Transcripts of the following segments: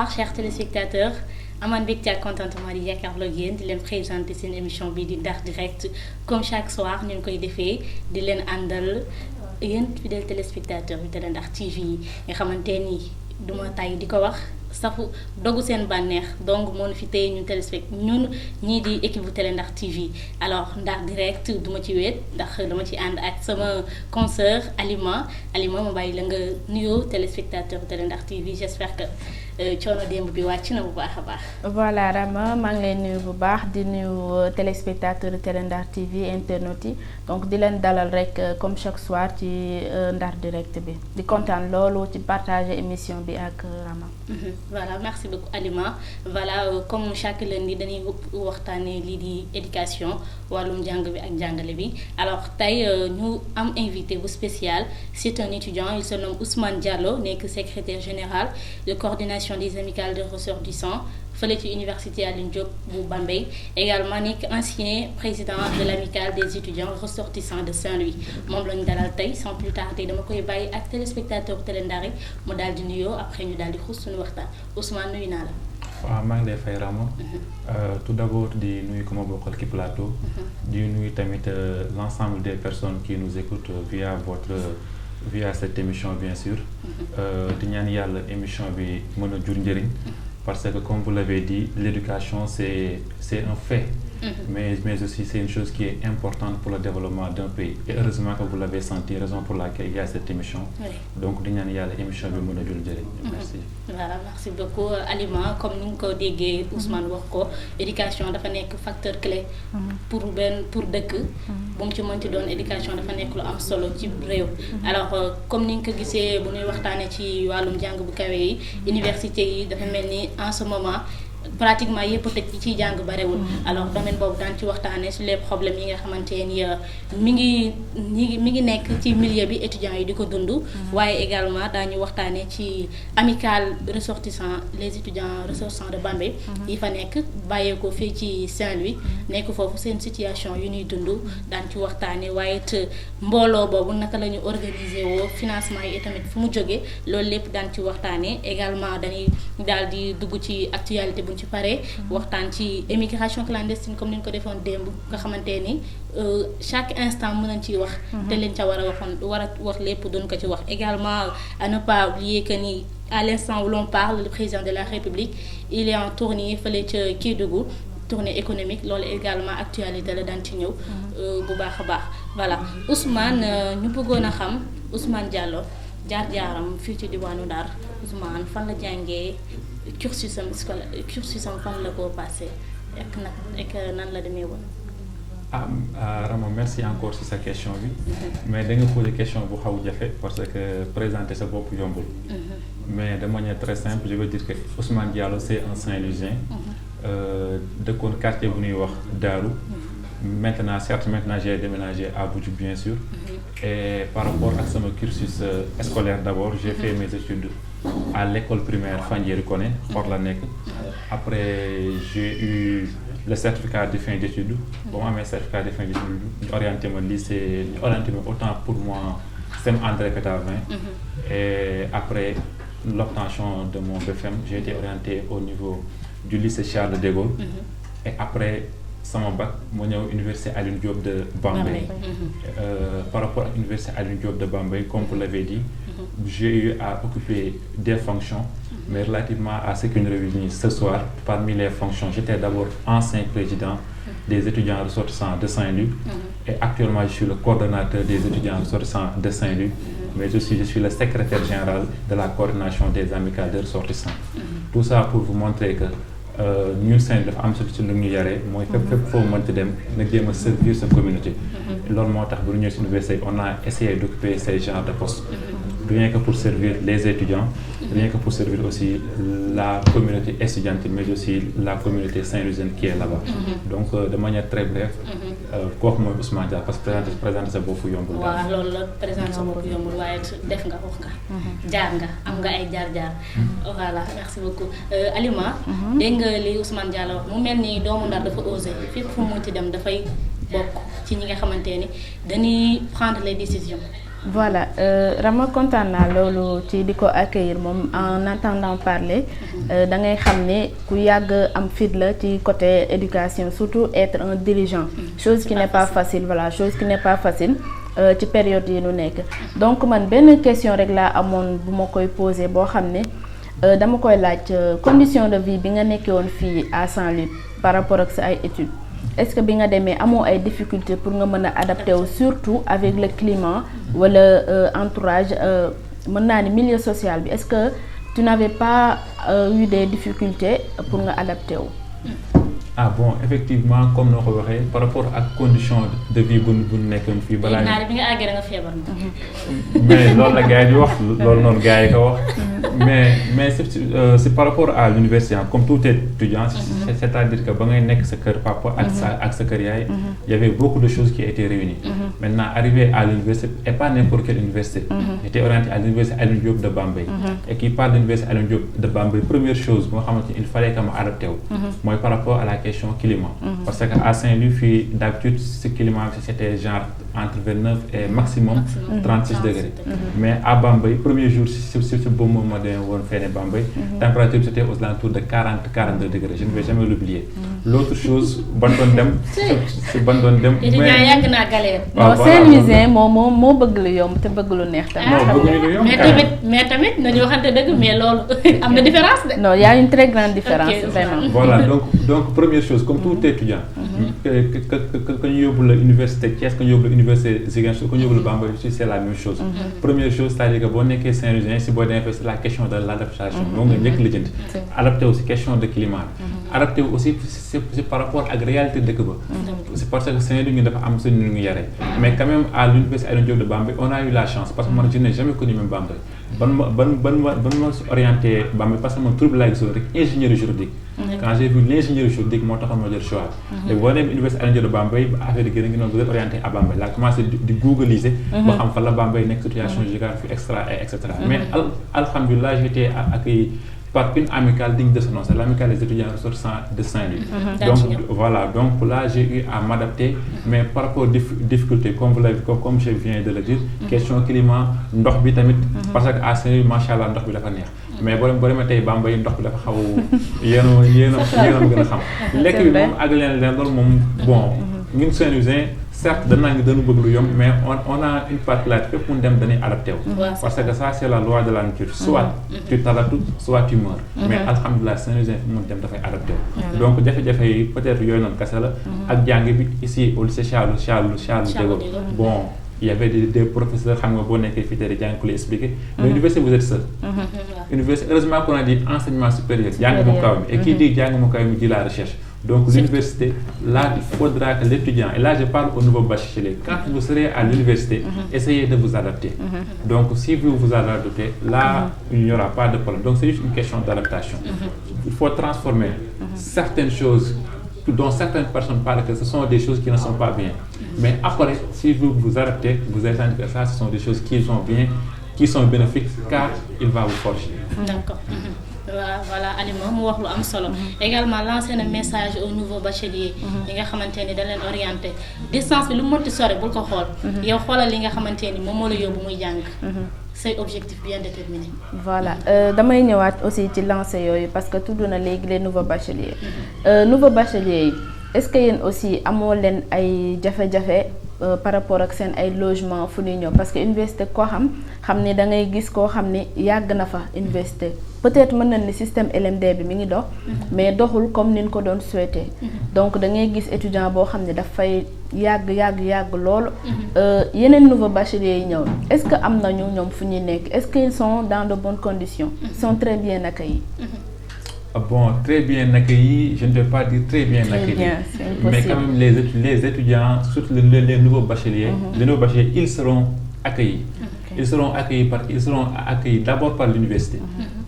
bonsoir chers téléspectateurs amaan mbégte ak contentement di jàkkaarloo ak yéen di leen présenter seen émission bi di Ndar Direct comme chaque soir ñu ngi koy defee di leen àndal yéen fidèles téléspectateurs yu Télé Ndar TV yi nga xamante ni duma tay di ko wax safu dogu seen bànneex donc moo fi tey ñun ñun ñii di équipe bu Télé Ndar TV alors Ndar Direct duma ci wéet ndax dama ci ànd ak sama consoeur Alima ma bàyyi la nga nuyoo téléspectateur bu Télé Ndar TV j'espère que coono démb bi wàcc na bu baax a baax. voilà Rama maa ngi leen nuyu bu baax di nuyu téléspectateur Télé Ndar TV internautes yi donc di leen dalal rek comme chaque soir ci Ndar Direct bi di kontaan loolu ci partager émission bi ak Rama. Voilà merci beaucoup Alima voilà comme chaque lundi dañuy waxtaanee lii di éducation wàllum njàng bi ak jàngale bi alors tey ñu am invité bu spécial c'est un étudiant il se nomme Ousmane Diallo nekk secrétaire général de coordination des amicales de ressortissants fële ci université Alioune Diop bu Bambey également nekk ancien président de l'amicale des étudiants ressortissants de Saint-Louis moom la ñu dalal tey sans plus tarder dama koy bàyyi ak téléspectateur Télé Ndar mu daal di nuyoo après ñu daal di xuus suñu waxtaan Ousmane nuyu naa la. waaw maa ngi lay fay Rama. Tout d'abord di nuyu ko ma bokkal ci plateau. di nuyu tamit l'ensemble des personnes qui nous écoutent via cette émission bien sûr. di ñaan yàlla émission bi mën a jur njëriñ. parce que comme vous l'avez dit l'éducation c'est un fait. Mais aussi c'est une chose qui est importante pour le développement d'un pays et heureusement que vous l'avez senti raison pour laquelle il y a cette émission. Oui. Donc di ñaan yàlla émission bi mën a jur njëriñ. Merci. Voilà merci beaucoup Alima comme ni nga ko déggee Ousmane wax ko éducation dafa nekk facteur clé. pour dëkk. bu mu ci mënti doon éducation dafa nekk lu am solo ci réew. alors comme ni nga ko gisee bu ñuy waxtaanee ci wàllum jàng bu kawe yi université yi dafa mel ni en ce moment. pratiquement yëpp tëj ci ciy jàng barewul alors domaine boobu daan ci waxtaanee sur les problèmes yi nga xamante ni mi ngi nekk ci milieu bi étudiants yi di ko dund waaye également daañu waxtaanee ci amicale les étudiants ressortissants de Bambey yi fa nekk bàyyeekoo fii ci Saint-Louis nekk foofu seen situation yu ñuy dund daan ci waxtaanee waaye it mbooloo boobu naka la ñu organiser woo financement yi tamit fu mu jógee loolu lépp daan ci waxtaanee également dañuy daal di dugg ci actualité bu ci pare waxtaan ci émigration clandestine comme ni ñu ko defoon démb nga xamante ni chaque instant mën nañ ciy wax te leen ca war a wax lépp doon ko ci wax également à ne pas oublier que ni à l'instant où l'on parle le président de la République il est en tournée fële ca Kédougou tournée économique loolu également actualité la daan ci ñëw bu baax a baax voilà Ousmane ñu bëggoon a xam Ousmane Diallo jaar-jaaram fii ci diwaanu Ndar Ousmane fan la jàngee cursusam fan la ko passé ak nan la demee woon. Rama merci encore ci sa question bi. mais da nga posé question bu xaw jafe parce que présenter sa bopp yombul. mais de manière très simple je veux dire que Ousmane Diallo c'est un Saint-Louisien. dëkkoon quartier bu ñuy wax Daaru. Maintenant j'ai déménagé à Boudj bien sûr. Et par rapport à sama cursus scolaire d'abord j'ai fait mes études à l'école primaire Fandiéry Koné Xor la nekk. Après j'ai eu le certificat de fin d'études. Ba mu amee certificat de fin d'études ñu orienté ma lycée ñu orienté ma autant pour moi CEM André Pétavin. Et après l'obtention de mon BFM j'ai été orienté au niveau du lycée Charles de Gaulle. Et après sama bac mu ñëw université Alioune Diop de Bambey. Par rapport à l'université Alioune Diop de Bambey comme vous l'avez dit. J'ai eu à occuper des fonctions. Mais relativement à ce qui nous réunit ce soir parmi les fonctions j'étais d'abord ancien président des étudiants ressortissants de Saint-Louis. Et actuellement je suis le coordonnateur des étudiants ressortissants de Saint-Louis. Mais aussi je suis le secrétaire général de la coordination des amicales de ressortissants. Tout ça pour vous montrer que ñun Saint-Louis dafa am ci lu ñu yaree mooy fépp foo mënti dem nga jéem a servir sa communauté. loolu moo tax bu ñu ñëwee ci université on a essayé d'occuper ces genres de postes. rien que pour servir les étudiants. rien que pour servir aussi la communauté étudiantine mais aussi la communauté saint-louisienne qui est là-bas. Donc de manière très brève. kooku mooy Ousmane Diallo parce que présenter sa bopp yombul. waaw loolu la présenter sa bopp yombul waaye def nga wax nga. jaar nga am nga ay jaar-jaar. voilà merci beaucoup Alima. dégg nga li Ousmane Diallo wax mu mel ni doomu Ndar dafa osé fépp fu mu munti dem dafay bokk ci ñi nga xamante ni dañuy prendre les décisions Voilà, Rama kontaan naa loolu ci di ko accueillir moom en entendant parler da ngay xam ne ku yàgg am fit la ci côté éducation, surtout être un dirigeant, chose qui n'est pas facile, voilà, chose qui n'est pas facile ci période yi nu nekk. Donc man benn question rek laa amoon bu ma koy poser boo xam ne dama koy laaj condition de vie bi nga nekkee woon fii à Saint-Louis par rapport ak sa ay études. Est-ce que bi nga demee amoo ay difficultés pour nga mën a adapter wu surtout avec le climat wala entourage mën naa ni milieu social bi, est-ce que tu n'avais pas eu des difficultés pour nga adapter wu? Ah bon, effectivement comme noo ko waxee par rapport ak condition de vie bu nekkoon fii balaa naa bi nga àggee da nga feebar mais loolu la gars yi di wax loolu noonu gars yi ko wax mais c'est par rapport à l'université comme tout étudiant, c'est-à-dire que ba ngay nekk sa kër papa ak sa kër yaay, il y avait beaucoup de choses qui étaient réunies. Maintenant arrivé à l'université, et pas n'importe quelle université, j'étais orienté à l'université Alioune Diop de Bambey, et qui parle de l'université Alioune Diop de Bambey, première chose bu nga xamante ni il fallait que ma adapté wu mooy par rapport à la question climat, parce que à Saint-Louis fii d'habitude ce climat c'était genre entre 29 et maximum 36 degrés, mais à Bambey premier jour si boobu moom ma demee woon fene Bambey, température c'était aux alentours de 40-42 degrés, je ne vais jamais l'oublier. L'autre chose ban doon dem mais yàgg naa galère. non Saint-Louisien moo bëgg lu yomb te bëgg lu neex tamit. non bëgguñu lu yomb mais tamit nañu waxante dëgg, mais loolu am na différence de. non, il y a une très grande différence vraiment. Voilà, donc première chose comme tout étudiant que ñu yóbbu la université Thiès, que ñu yóbbu la université Ziguinchor, que ñu yóbbu la Bambey, c'est la même chose. Première chose, c'est-à-dire que boo nekkee Saint-Louisien si boo demee c'est la question de l'adaptation, donc nga njëkk lijjanti adapté aussi question de climat, adapté aussi c'est par rapport ak réalité dëkk ba, c'est parce que Saint-Louis ñu dafa am suñu ñu yaree, mais quand même à l'université Alioune Diop de Bambey on a eu la chance parce que moi je n'ai jamais connu même Bambey ban ma orienté Bambey parce que man tur bi laa gisoon rek ingénierie juridique. Quand j'ai vu l'ingénierie juridique moo taxoon ma jël choix. Et boo demee université Alioune Diop de Bambey affaire yi gën a ngi noonu vous êtes orienté à Bambey laa commencé di googliser ba xam fan la Bambey nekk situation géographique extra et etc. Mais alhamdulillah j'ai été accueilli par une amicale digne de ce nom, c'est l'amicale des étudiants ressortissants de Saint-Louis. Donc voilà, donc là j'ai eu à m'adapter, mais par rapport aux difficultés comme je viens de le dire, question climat, ndox bi tamit, parce que à Saint-Louis machallah ndox bi dafa neex, mais boo demee tey Bambey ndox bi dafa xaw yéen a gën a xam. Lekk bi moom ak leen loolu moom bon ñun Saint-Louisien certes dañu bëgg lu yomb, mais on a une particularité pour dem dañuy adapté wu, parce que ça c'est la loi de la nature, soit tu t'adaptes soit tu meurs, mais alhamdoulilah Saint-Louisien fu mu dem dafay adapté wu. Donc jafe-jafe yi peut-être yooyu noonu kese la ak jàng bi ici au lycée Charles de Gaulle. Bon il y avait des professeurs xam nga boo nekkee fii tey jàng ku lay expliquer, mais université vous êtes seul. Université heureusement qu'on a dit enseignement supérieur jàng mu kaw mi, et qui dit jàng mu kaw mi dit la recherche. Donc l'université, là, il faudra que l'étudiant, et là je parle au nouveau bachelier, quand vous serez à l'université, essayez de vous adapter. Donc si vous vous adaptez, là, il n'y aura pas de problème. Donc c'est juste une question d'adaptation. Il faut transformer certaines choses dont certaines personnes parlent que ce sont des choses qui ne sont pas bien. Mais après, si vous vous adaptez, vous allez sentir que ça, ce sont des choses qui sont bien, qui sont bénéfiques, car il va vous forger. D'accord. Voilà Alima mu wax lu am solo. Également lancer un message au nouveau bachelier yi nga xamante ni da leen orienté distance bi lu mënti sore bul ko xool, yow xoolal li nga xamante ni moom moo la yóbbu muy jàng, say objectif bien déterminé. Voilà, damay ñëwaat aussi ci lancer yooyu parce que tudd na léegi les nouveaux bacheliers. Nouveaux bacheliers yi est-ce que yéen aussi amoo leen ay jafe-jafe par rapport ak seen ay logement fu ñuy ñëw, parce que université koo xam ne da ngay gis koo xam ne yàgg na fa université, peut-être mën nañ ni système LMD bi mi ngi dox, mais doxul comme ni ñu ko doon souhaité. Donc da ngay gis étudiant boo xam ne dafay yàgg loolu. Yeneen nouveau bacheliers yi ñëw est-ce que am nañu ñoom fu ñuy nekk, est-ce qu'ils sont dans de bonnes conditions, ils sont très bien accueillis? Bon, très bien accueillis, je ne vais pas dire très bien accueillis, mais quand même les étudiants, surtout les nouveaux bacheliers, ils seront accueillis. Ils seront accueillis d'abord par l'université.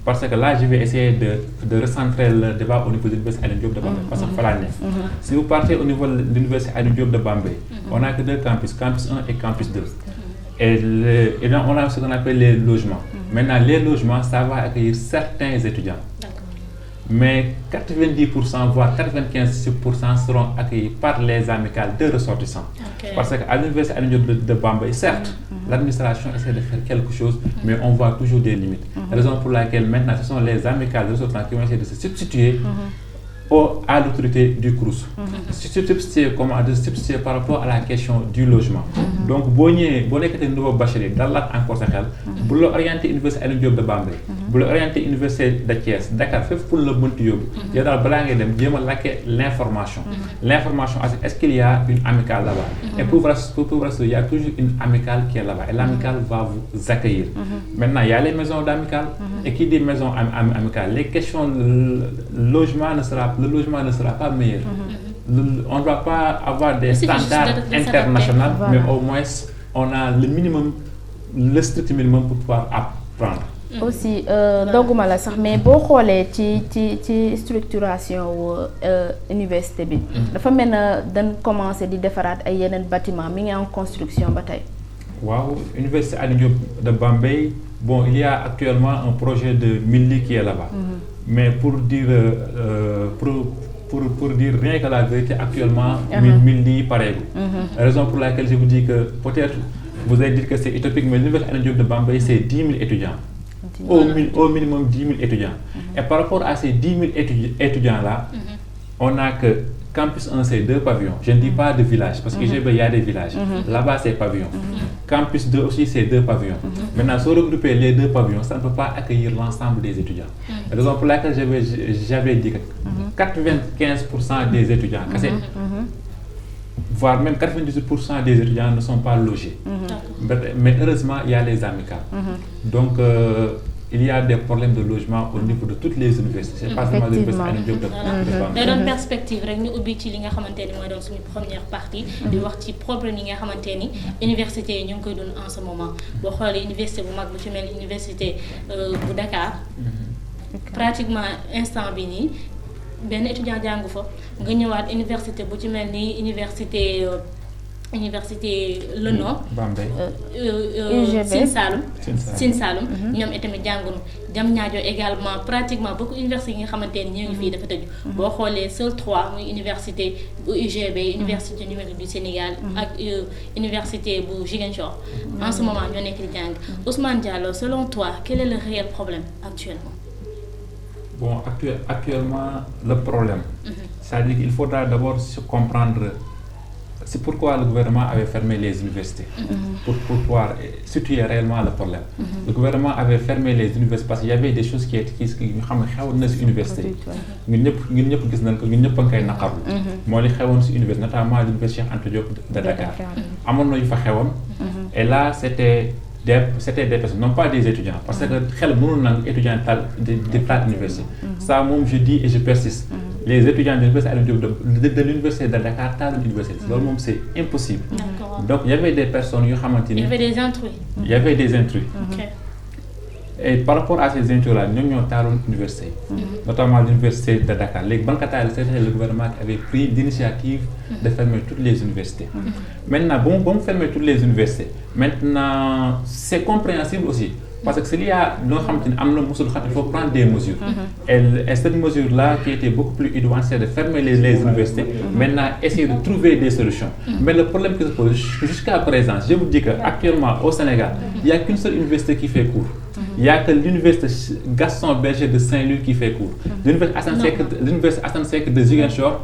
Parce que là, je vais essayer de recentrer le débat au niveau de l'université Alioune Diop de Bambey, parce que si vous partez au niveau de l'université Alioune Diop de Bambey, on n'a que deux campus, campus 1 et campus 2. Et là, on a ce qu'on appelle les logements. Maintenant, les logements, ça va accueillir certains étudiants. mais 90% voire 95% seront accueillis par les amicales de ressortissants. Parce qu'à l'université Alioune Diop de Bambey, certes, l'administration essaie de faire quelque chose, mais on voit toujours des limites. Raison pour laquelle maintenant ce sont les amicales de ressortissants qui vont essayer de se substituer à l'autorité du CROUS. Substituer par rapport à la question du logement. Donc, si vous avez un nouveau bachelier, dans encore sa xel, vous l'orientez l'université Alioune Diop de Bambey, vous l'orientez l'université de Thiès, Dakar, fait pour le bon tuyau. Il y a l'information. L'information, est-ce qu'il y a une amicale là-bas? Et pour voir il y a toujours une amicale qui est là-bas. Et l'amicale va vous accueillir. Maintenant, il y a les maisons d'amicale. Et qui dit maison amicale? Les questions de logement le logement ne sera pas meilleur. On ne va pas avoir des standards internationaux, mais au moins on a le minimum, le strict minimum pour pouvoir apprendre. Aussi dogguma la sax mais boo xoolee ci structuration wu université bi dafa mel na dañ commencé di defaraat ay yeneen bâtiment mi ngi en construction ba tey. Waaw, université Alioune Diop de Bambey, bon, il y a actuellement un projet de 1000 lits qui est là-bas. Mais pour dire rien que la vérité, actuellement 1000 lits pareil. Raison pour laquelle je vous dis que peut-être vous allez dire que c'est utopique, mais l'université Alioune Diop de Bambey c'est 10 000 étudiants. Au minimum 10 000 étudiants. Et par rapport à ces 10 000 étudiants-là, on n'a que Campus 1, c'est 2 pavillons. Je ne dis pas de village, parce que il y a des villages. Là-bas, c'est pavillon. Campus 2 aussi, c'est 2 pavillons. Maintenant, si on regroupe les 2 pavillons, ça ne peut pas accueillir l'ensemble des étudiants. La raison pour laquelle j'avais dit que 95% des étudiants, voire même 98% des étudiants ne sont pas logés. Mais heureusement, il y a les amicales. Donc, il y a des problèmes de logement au niveau de toutes les universités. C'est pas seulement l'université Alioune Diop de Bambey. Dans perspective rek ñu ubbi ci li nga xamanteni moy doon suñu première partie di wax ci problème yi nga xamanteni université yi ñu ngi koy dund en ce moment. Bo xolé université bu mag bu ci mel université bu Dakar pratiquement instant bi ni ben étudiant jàngu fa nga ñëwaat université bu ci mel ni université Le Nord Sine Saloum ñoom itamit jàngunu Diamniadio également pratiquement beaucoup universités yi nga xamante ni ñoo ngi fii dafa tëju boo xoolee seul 3 muy université bu UGB université numérique du Sénégal ak université bu Ziguinchor en ce moment ñoo nekk di jàng. Ousmane Diallo, selon toi quel est le réel problème actuellement? Bon, actuellement le problème c'est-à-dire qu'il faudra d'abord se comprendre. C'est pourquoi le gouvernement avait fermé les universités, pour pouvoir situer réellement le problème. Le gouvernement avait fermé les universités parce qu'il y avait des choses qui xewoon na ci université ñun ñëpp gis nañ ko ñun ñëpp a ngi koy naqarlu moo li xewoon ci université notamment l'université Cheikh Anta Diop de Dakar amoon na yu fa xewoon et là c'était des personnes, non pas des étudiants, parce que xel mënul nangu étudiant de taal université. Ça moom je dis et je persiste. Les étudiants de l'université Alioune Diop de l'université de Dakar taal l'université. Loolu moom c'est impossible. Donc il y avait des personnes yoo xamante ni. Il y avait des intrus. Il y avait des intrus. Et par rapport à ces intrus-là, ñoom ñoo taaloon université, notamment l'université de Dakar. Léegi ban ka taal c'était le gouvernement qui avait pris l'initiative de fermer toutes les universités. Maintenant bon fermer toutes les universités. Maintenant c'est compréhensible aussi. Parce que s'il y a il faut prendre des mesures. Et cette mesure-là, qui était beaucoup plus idoine, c'est de fermer les universités. Maintenant, essayer de trouver des solutions. Mais le problème qui se pose jusqu'à présent, je vous dis qu'actuellement au Sénégal, il n'y a qu'une seule université qui fait cours. Il n'y a que l'université Gaston Berger de Saint-Louis qui fait cours. L'université Assane Seck de Ziguinchor,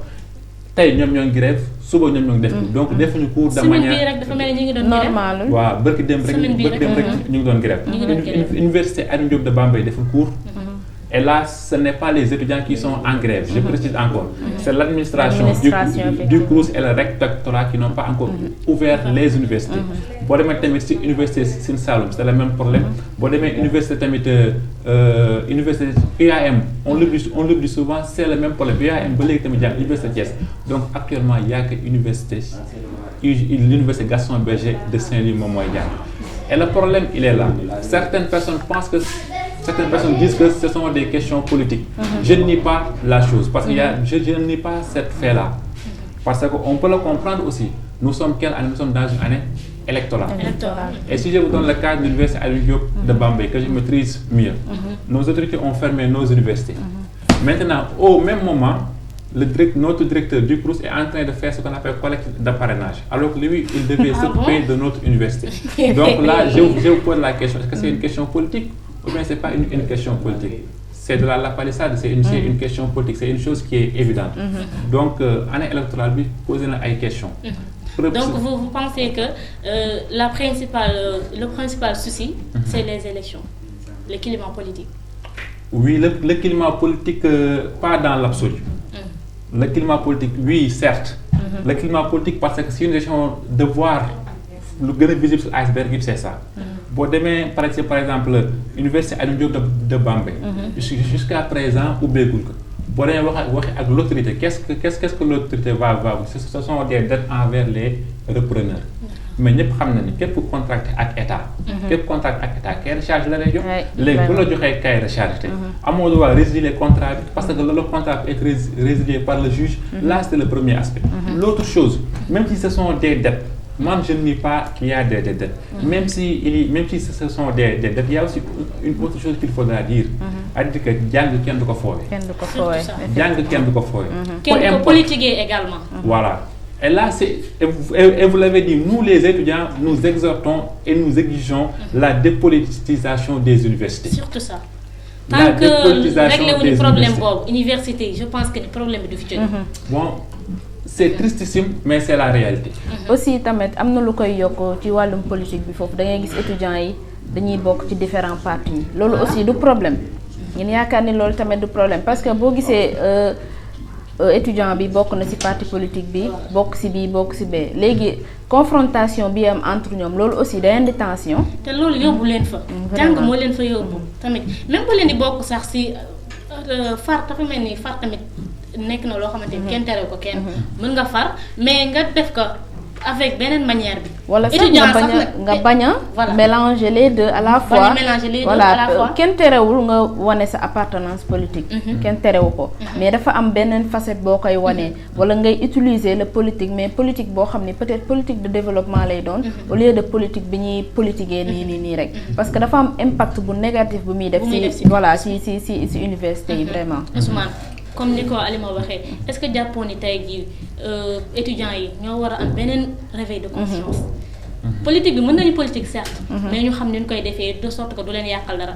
tey ñoom ñoo ngi grève suba ñoom ñoo ngi def donc defuñu cours de manière normale. waaw bërki dem rek ñu ngi doon grève. Université Alioune Diop de Bambey deful cours. Et là, ce n'est pas les étudiants qui sont en grève, je précise encore. C'est l'administration du CROUS et le rectorat qui n'ont pas encore ouvert les universités. Bon, l'université Sine Saloum, c'est le même problème. Bon, l'université université UAM, on l'oublie souvent, c'est le même problème. UAM, l'université Thiès. Donc actuellement, il n'y a que l'université Gaston Berger de Saint-Louis Montmoyen. Et le problème, il est là. Certaines personnes disent que ce sont des questions politiques. Je ne nie pas la chose, parce que je ne nie pas cette fait-là. Parce qu'on peut le comprendre aussi. Nous sommes dans une année électorale. Et si je vous donne le cas de l'université Alioune Diop de Bambey, que je maîtrise mieux, nos autorités ont fermé nos universités. Maintenant, au même moment, notre directeur du CROUS est en train de faire ce qu'on appelle collecte de parrainage, alors que lui, il devait s'occuper de notre université. Donc là, je vous pose la question, est-ce que c'est une question politique ou bien c'est pas une question politique? C'est de la palissade, c'est une question politique, c'est une chose qui est évidente. Donc, année électorale, posez une question. Donc, vous pensez que le principal souci, c'est les élections, le climat politique? Oui, le climat politique, pas dans l'absolu. Le climat politique, oui, certes. Le climat politique, parce que c'est une question de voir le grand visible sur l'iceberg, c'est ça. Bon, demain, par exemple, l'université Alioune Diop de Bambey, jusqu'à présent, oubliez Google. Bon, avec l'autorité, qu'est-ce que l'autorité va ce sont des dettes envers les repreneurs. Mais nous savons que quel contract avec l'État, quel contract avec l'État, quelle recharge la région, les volets de quelle recharge. On doit résilier les contrats parce que le contrat est résilié par le juge. Là, c'est le premier aspect. L'autre chose, même si ce sont des dettes, moi je ne nie pas qu'il y a des dettes. Même si ce sont des dettes, il y a aussi une autre chose qu'il faudra dire. C'est-à-dire que Djang Ken de Kofoé. Djang Ken de Kofoé. Ken de politique également. Voilà. Et là, et vous l'avez dit, nous les étudiants, nous exhortons et nous exigeons la dépolitisation des universités. Surtout ça. Tant que régler le problème université, je pense que le problème est du futur. Bon, c'est tristissime, mais c'est la réalité. Aussi, tamet, amna lu koy yoko ci walum politique bi fofu da ngay gis étudiants yi dañuy bok ci différents partis. Lolu aussi du problème. Ñen yaakaar ni lolu tamet du problème parce que bo gisee étudiant bi bokk na ci parti politique bi bokk ci bi bokk ci bee léegi confrontation bi am entre ñoom loolu aussi day indi tension. te loolu yóbbu leen fa. jàng moo leen fa yóbbu tamit même bu leen di bokk sax ci far dafa mel ni far tamit nekk na loo xamante ni kenn tere ko kenn. mën nga far mais nga def ko avec beneen manière bi. wala sax nga bañ a mélanger les deux à la fois. voilà kenn terewul nga wane sa appartenance politique. kenn terewu ko. mais dafa am beneen facette boo koy wane. wala ngay utiliser le politique mais politique boo xam ne peut-être politique de développement lay doon. au lieu de politique bi ñuy politiquer nii rek. parce que dafa am impact bu négatif bu muy def. ci voilà ci université yi vraiment. Ousmane comme ni ko Alima waxee est-ce que jàppoon ni tey jii étudiants yi ñoo war a am beneen réveil de conscience. politique bi mën nañu politique certes. mais ñu xam ni ñu koy defee de sorte que du leen yàqal dara.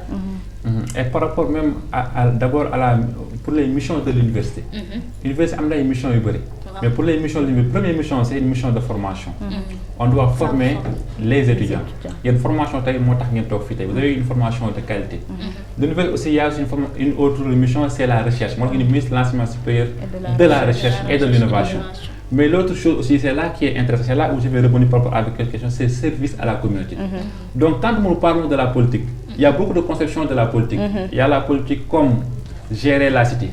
Et par rapport même d'abord pour les missions de l'université. L'université a une mission. Mais pour les missions, la première mission, c'est une mission de formation. On doit former les étudiants. Il y a une formation, vous avez une formation de qualité. L'université aussi, il y a une autre mission, c'est la recherche. Moi, je suis ministre de l'enseignement supérieur de la recherche et de l'innovation. Mais l'autre chose aussi, c'est là qui est intéressant, c'est là où je vais répondre par rapport à cette question, c'est le service à la communauté. Donc, quand nous parlons de la politique, il y a beaucoup de conceptions de la politique. Il y a la politique comme gérer la cité.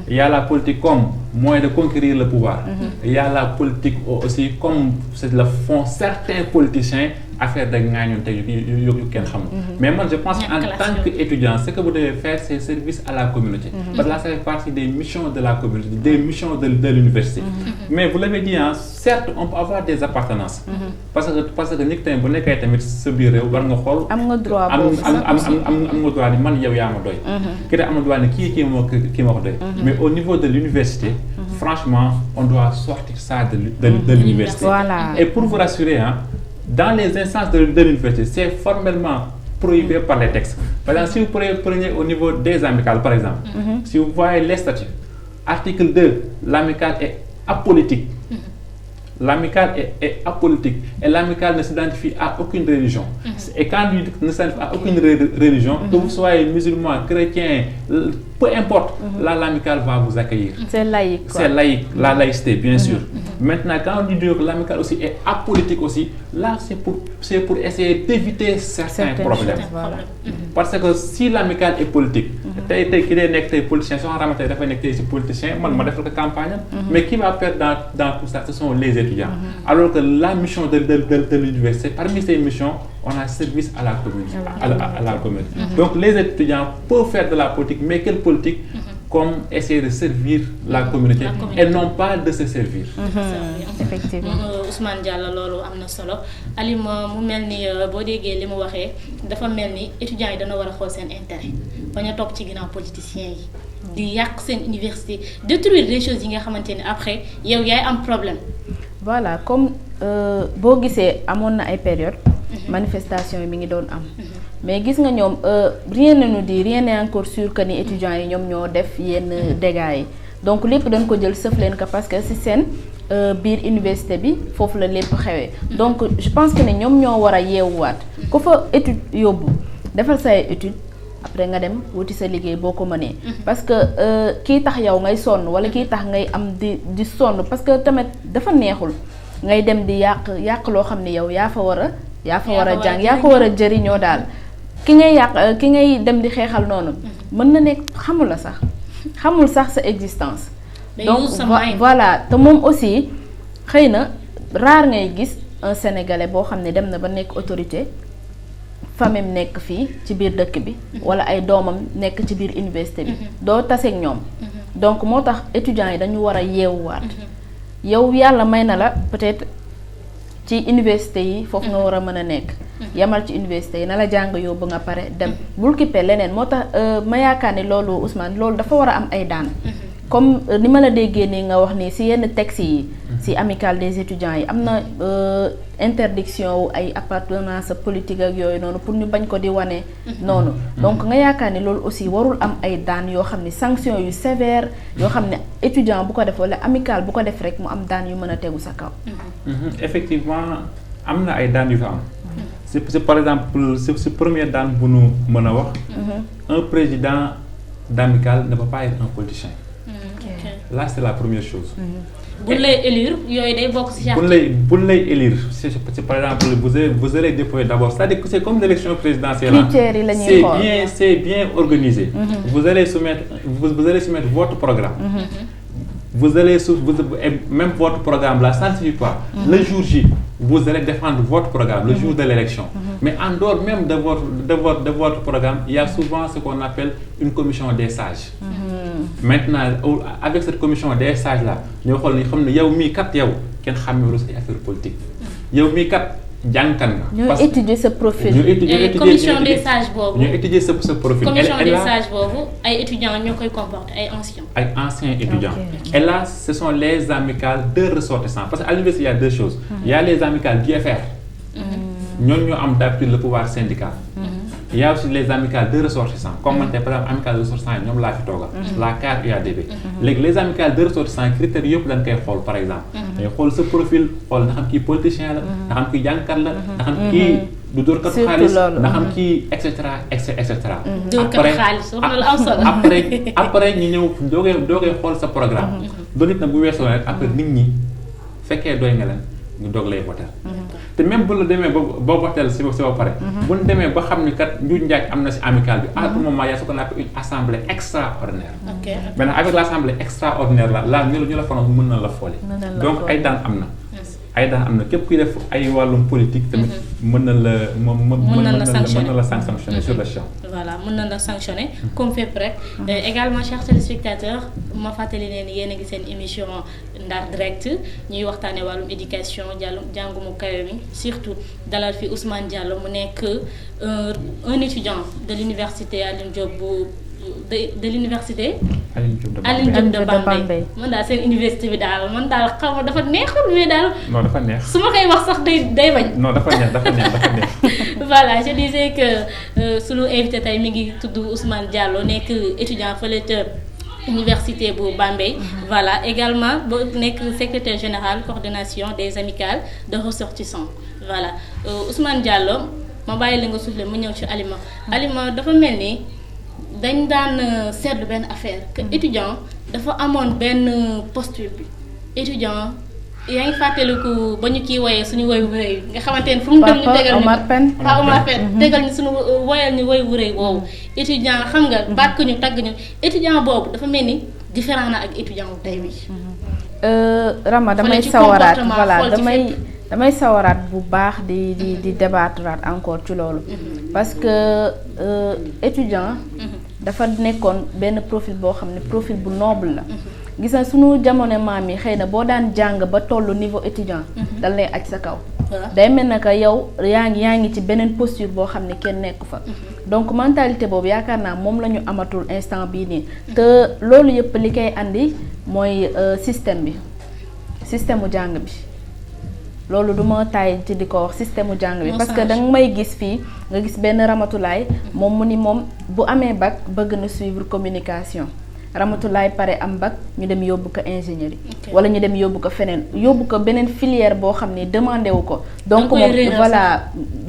Il y a la politique comme moyen de conquérir le pouvoir. Il y a la politique aussi comme c'est le font certains politiciens à faire des gagnants. Mais moi je pense qu'en tant qu'étudiant, ce que vous devez faire c'est service à la communauté. Parce que là ça fait partie des missions de la communauté, des missions de l'université. Mais vous l'avez dit, hein, certes on peut avoir des appartenances. Parce que nous sommes des tamit ce bureau, nous avons droit de man yow yaa ma doy. Ki am droit ne kii ma ko doy. Mais au niveau de l'université, franchement, on doit sortir ça de l'université. Voilà. Et pour vous rassurer, hein, dans les instances de l'université, c'est formellement prohibé par les textes. Par exemple, si vous prenez au niveau des amicales, par exemple, si vous voyez les statuts, article 2, l'amicale est apolitique. L'amicale est apolitique et l'amicale ne s'identifie à aucune religion. Et quand il ne s'identifie à aucune religion, que vous soyez musulman, chrétien, peu importe, là l'amicale va vous accueillir. C'est laïque. C'est laïque, la laïcité bien sûr. Maintenant, quand on dit que l'amicale aussi est apolitique aussi, là c'est pour essayer d'éviter certains problèmes. Voilà. Parce que si l'amicale est politique, qui est politicien, politicien, campagne, mais qui va perdre dans tout ça, ce sont les étudiants. Alors que la mission de l'université, parmi ces missions, on a service à la communauté. À la communauté. Donc les étudiants peuvent faire de la politique, mais quelle politique? Comme essayer de servir la communauté et non pas de se servir. Effectivement. Ousmane Diallo loolu amna solo Alima mu melni bo déggé limu waxé dafa melni étudiants yi dañu wara xol sen intérêt baña top ci ginaaw politiciens yi di yàq seen université détruire des choses yi nga xamante ne après yow yaay am problème. voilà comme boo gisee amoon na ay période manifestation yi mi ngi doon am. mais gis nga ñoom rien ne nous dit rien n'est encore sûr que ni étudiants yi ñoom ñoo def yenn dégâts yi donc lépp dañ ko jël sëf leen ko parce que ci seen biir université bi foofu la lépp xewee. donc je pense que ne ñoom ñoo war a yeewuwaat ku fa étude yóbbu defal say étude après nga dem wuti sa liggéey boo ko mënee. parce que kii tax yow ngay sonn walla kii tax ngay am di sonn parce que tamit dafa neexul ngay dem di yàq loo xam ne yow yaa fa war a jàng yaa ko war a jëriñoo daal. ki ngay yàq ki ngay dem di xeexal noonu mën na nekk xamul sax sa existence. donc voilà te moom aussi xëy na rare ngay gis un sénégalais boo xam ne dem na ba nekk autorité famille nekk fii ci biir dëkk bi walla ay doomam nekk ci biir université bi doo taseeg ñoom. donc moo tax étudiants yi dañu war a yeewuwaat yow yàlla may na la peut-être ci université yi foofu nga war a mën a nekk. yamal ci université yi na la jàng yóbbu nga pare dem bul kippee leneen moo tax ma yaakaar ni loolu Ousmane loolu dafa war a am ay daan. comme ni ma la déggee nii nga wax nii ci yenn textes yi ci amicale des étudiants yi am na interdiction wu ay appartenance politique ak yooyu noonu pour ñu bañ ko di wane noonu. donc nga yaakaar ni loolu aussi warul am ay daan yoo xam ne sanction yu sévère yoo xam ne étudiant bu ko def walla amicale bu ko def rek mu am daan yu mën a tegu sa kaw. effectivement am na ay daan yu fa am. c'est par exemple c'est premier daan bu nu mën a wax. un président d'amicale ne peut pas être un politicien. Là c'est la première chose. bu lay élire yooyu day bokk ci charte. bu lay élire c'est par exemple vous allez déposer d'abord c'est-à-dire que c'est comme l'élection présidentielle. critères yi la ñuy xool c'est bien organisé. vous allez soumettre votre programme. Vous allez même votre programme là, ça ne suffit pas. Le jour J, vous allez défendre votre programme, le jour de l'élection. Mais en dehors même de votre programme, il y a souvent ce qu'on appelle une commission des sages. Maintenant, avec cette commission des sages là, nous savons que yow mi kat yow ken xamé lu say affaire politique. Yow mi kat jànkan nga. parce que ñu étudier sa profil. commission des sages boobu. ñu étudier sa profil. commission des sages boobu ay étudiants ñoo koy comporter ay anciens. ay anciens étudiants. Et là ce sont les amicales de ressortissants parce qu'à l'université il y a deux choses. Il y a les amicales d'UFR. ñooñu ñoo am d'habitude le pouvoir syndical. Il y a aussi les amicales de ressortissants. Comme par exemple amicales de ressortissants yi ñoom laa fi toogal. la CAR UADB. léegi les amicales de ressortissants critères yëpp dañ koy xool par exemple. dañuy xool sa profil xool nga xam kii politicien la. nga xam kii jàngkat la. nga xam kii du dóorkat xaalis nga xam kii et cetera et cetera. dóorkat xaalis wax na la am solo. après ñu ñëw doo koy xool sa programme. ba nit nag bu weesoo rek après nit ñi fekkee doy nga leen ñu doog lay voter. te même bu la demee ba voter si ba pare. bu ñu demee ba xam ni kat njuuj njaaj am na si amicale bi à tout moment y a ce qu'on appelle une assemblée extraordinaire. maintenant avec l'assemblée extraordinaire là ñu la fanoon mën na la foole. donc ay daan am na. ay daan am na képp kuy def ay wàllum politique tamit mën na la sanctionner sur le champ. voilà mën na la sanctionner comme fépp rek. également chers téléspectateurs ma fàttali leen yéen a ngi seen émission Ndar Direct ñuy waxtaanee wàllum éducation jàngumu kawe mi surtout dalal fi Ousmane Diallo mu nekk un étudiant de l'université Alioune Diop de l'université Alioune Diop de Bambey man daal seen université bi daal man daal xaw ma dafa neexul mais daal. non dafa neex su ma koy wax sax day bañ. non dafa neex. voilà je disais que sunu invité tey mi ngi tudd Ousmane Diallo nekk étudiant fële ca université bu Bambey. voilà également ba nekk secrétaire général coordination des amicales de ressortissants voilà Ousmane Diallo ma bàyyi la nga soufflé mu ñëw ci Alima dafa mel ni. dañ daan seetlu benn affaire que étudiant dafa amoon benn posture bi étudiant yaa ngi fàttaliku ba ñu kii woyee suñu woy wu rëy nga xamante ne fu mu dem ñu tegal ñu Omar Pène tegal ñu suñu woyal ñu woy wu rëy boobu étudiant xam nga bàkk ñu tagg ñu étudiant boobu dafa mel ni différent na ak étudiant wu tey bi Rama damay sawaraat voilà damay sawaraat bu baax di débattre encore ci loolu parce que étudiant dafa nekkoon benn profil boo xam ne profil bu noble la gis na suñu jamono maam yi xëy na boo daan jàng ba tollu niveau étudiant dal lay aj sa kaw day mel na que yow yaa ngi ci beneen posture boo xam ne kenn nekku fa donc mentalité boobu yaakaar naa moom la ñu amatul instant bii nii te loolu yëpp li koy andi mooy système mu jàng bi loolu du ma taay ci di ko wax système mu jàng bi parce que danga may gis fii nga gis benn Ramatulaay moom mu ni moom bu amee bac bëgg na suivre communication Ramatulaay pare am bac ñu dem yóbbu ko ingénierie wala ñu dem yóbbu ko feneen yóbbu ko beneen filière boo xam ne demandé wu ko donc moom voilà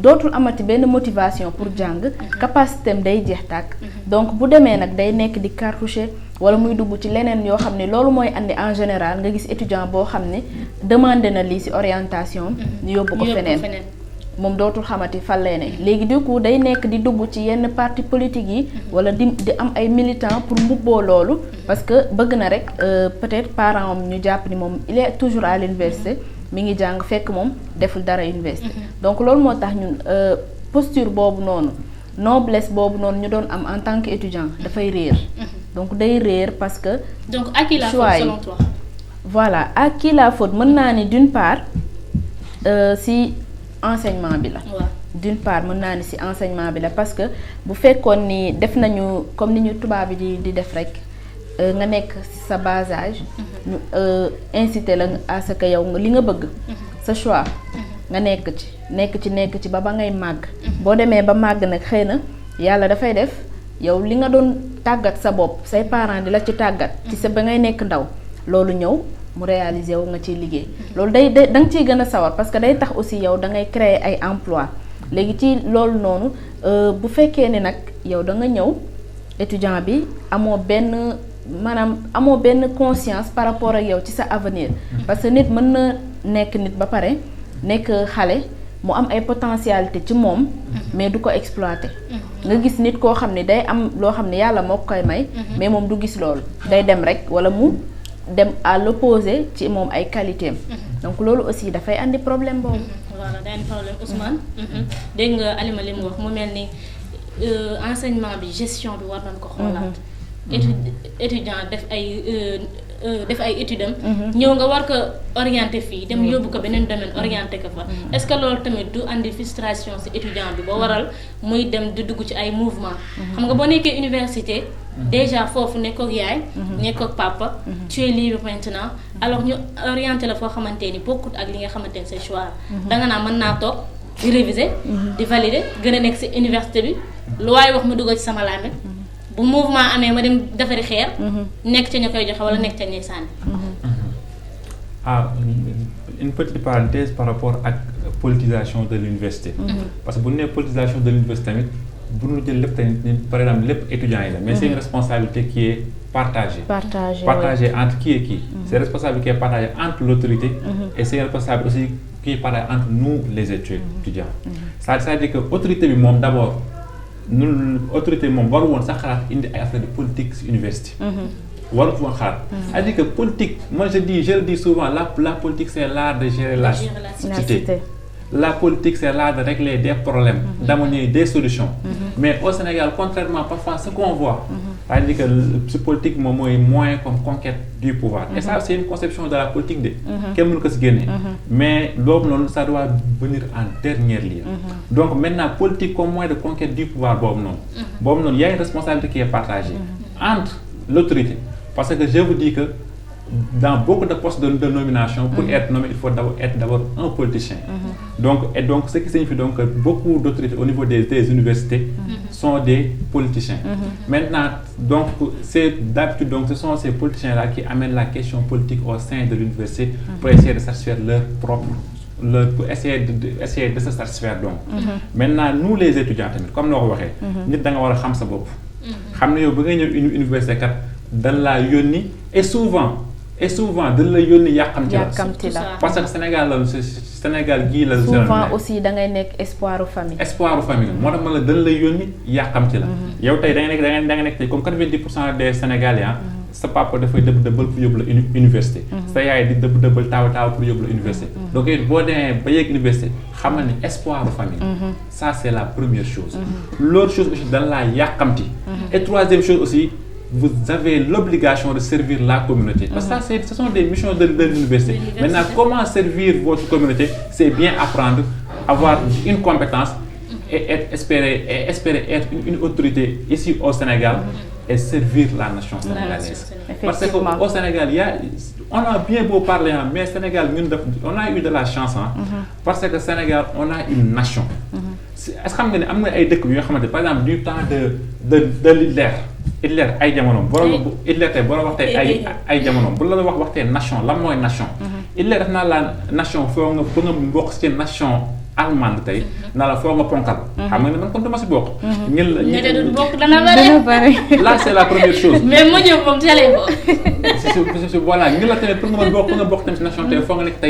dootul amati benn motivation pour jàng capacité am day jeex tàkk donc bu demee nag day nekk di cartoucher wala muy dugg ci leneen yoo xam ne loolu mooy andi en général nga gis étudiant boo xam ne demandé na lii ci orientation ñu yóbbu ko feneen moom dootul xamati fan lay ne léegi du coup day nekk di dugg ci yenn parti politique yi wala di am ay militants pour mbubboo loolu parce que bëgg na rek peut-être parents am ñu jàpp ni moom il est toujours à l'université mi ngi jàng fekk moom deful dara université donc loolu moo tax ñun posture boobu noonu noblesse boobu noonu ñu doon am en tant qu'étudiant dafay réer donc day réer parce que donc à qui la faute selon toi? Voilà à qui la faute mën naa ni d'une part si enseignement bi la d'une part mën naa ni ci enseignement bi la parce que bu fekkoon ni def nañu comme ni ñu tubaab bi di def rek nga nekk sa bas âge ñu inciter la à ce que yow li nga bëgg sa choix nga nekk ci ba ngay màgg boo demee ba màgg nag xëy na yàlla dafay def yow li nga doon tàggat sa bopp say parents di la ci tàggat ci sa ba ngay nekk ndaw loolu ñëw mu réaliser wu nga ciy liggéey loolu day da nga ciy gën a sawar parce que day tax aussi yow da ngay créer ay emploi léegi ci loolu noonu bu fekkee ne nag yow da nga ñëw étudiant bi amoo benn conscience par rapport ak yow ci sa avenir parce que nit mën na nekk nit ba pare nekk xale mu am ay potentialité ci moom mais du ko exploiter nga gis nit koo xam ne day am loo xam ne yàlla moo koy may mais moom du gis loolu day dem rek wala mu dem à l'opposé ci moom ay qualité am donc loolu aussi dafay andi problème boobu voilà day andi problème Ousmane dégg nga Alima li mu wax mu mel ni enseignement bi gestion bi war nañ ko xoolaat étudiant def ay études am ñëw nga war ko orienté fii dem yóbbu ko beneen domaine orienté ko fa est-ce que loolu tamit du andi frustration ci étudiant bi ba waral muy dem di dugg ci ay mouvement xam nga boo nekkee université déjà foofu nekkook yaay nekkook papa tu es libre maintenant alors ñu orienté la foo xamante ni bokkut ak li nga xamante ni c'est choix danga naa mën naa toog di réviser di valider gën a nekk ci université bi lu waaye wax ma dugal ci sama làmmiñ bu mouvement amee ma dem defari xeer nekk ca ñu koy joxe wala nekk ca ñuy sànni une petite parenthèse par rapport ak politisation de l'université parce que bu ñu nee politisation de l'université tamit bu ñu jël lépp tamit par exemple lépp étudiants yi la mais c'est une responsabilité qui est partagée entre qui et qui c'est une responsabilité qui est partagée entre l'autorité et c'est une responsabilité aussi qui est partagée entre nous les étudiants c'est-à-dire que autorité bi moom d'abord autorité moom waru woon sax xalaat indi ay affaire de politique ci université waru woon xalaat c'est-à-dire que politique moi je le dis souvent la politique c'est l'art de gérer la cité la politique c'est l'art de régler des problèmes d'amener des solutions mais au Sénégal contrairement parfois ce qu'on voit c'est-à-dire que ce politique moom mooy moyen comme conquête du pouvoir et ça c'est une conception de la politique de kenn mënu ko ci génne mais boobu noonu ça doit venir en dernier lieu donc maintenant politique comme moyen de conquête du pouvoir boobu noonu il y a une responsabilité qui est partagée entre l'autorité parce que je vous dis que dans beaucoup de postes de nomination pour être nommé il faut être d'abord un politicien donc ce qui signifie donc que beaucoup d'autorités au niveau des universités sont des politiciens maintenant donc c'est d'habitude donc ce sont ces politiciens là qui amènent la question politique au sein de l'université pour essayer de satisfaire pour essayer de se satisfaire donc maintenant nous les étudiants tamit comme noo ko waxee nit da nga war a xam sa bopp xam ne yow ba ngay ñëw université kat dañ laa yónni et souvent dañ la yónni yàqamti la parce que Sénégal gii la souvent aussi da ngay nekk espoiru famille moo tax ma la dañ la yónni yàqamti la yow tey da nga nekk tey comme 90% des Sénégalais sa papa dafay dëbb pour yóbbu la université sa yaay di dëbb taaw pour yóbbu la université donc boo demee ba yegg université xamal ni espoiru famille ça c'est la première chose l'autre chose aussi dañ laa yàqamti et troisième chose aussi vous avez l'obligation de servir la communauté. Parce que ce sont des missions de l'université. Maintenant, comment servir votre communauté? C'est bien apprendre, avoir une compétence et espérer être une autorité ici au Sénégal et servir la nation sénégalaise. Parce qu'au Sénégal, on a bien beau parler, mais Sénégal, on a eu de la chance. Parce que Sénégal, on a une nation. Est-ce que vous avez des gens, par exemple, du temps de Hitler, ay jamono Hitler tay bo wax tay ay jamono bu la wax nation la moy nation Hitler def na la nation fo nga bokk ci nation allemande tay na la fo nga ponkal xam nga man kon dama ci bokk ñël bokk dana bari là c'est la première chose mais mo ñëw mom télé ko c'est voilà ñël la tay pour nga bokk tam ci nation tay fo nga nek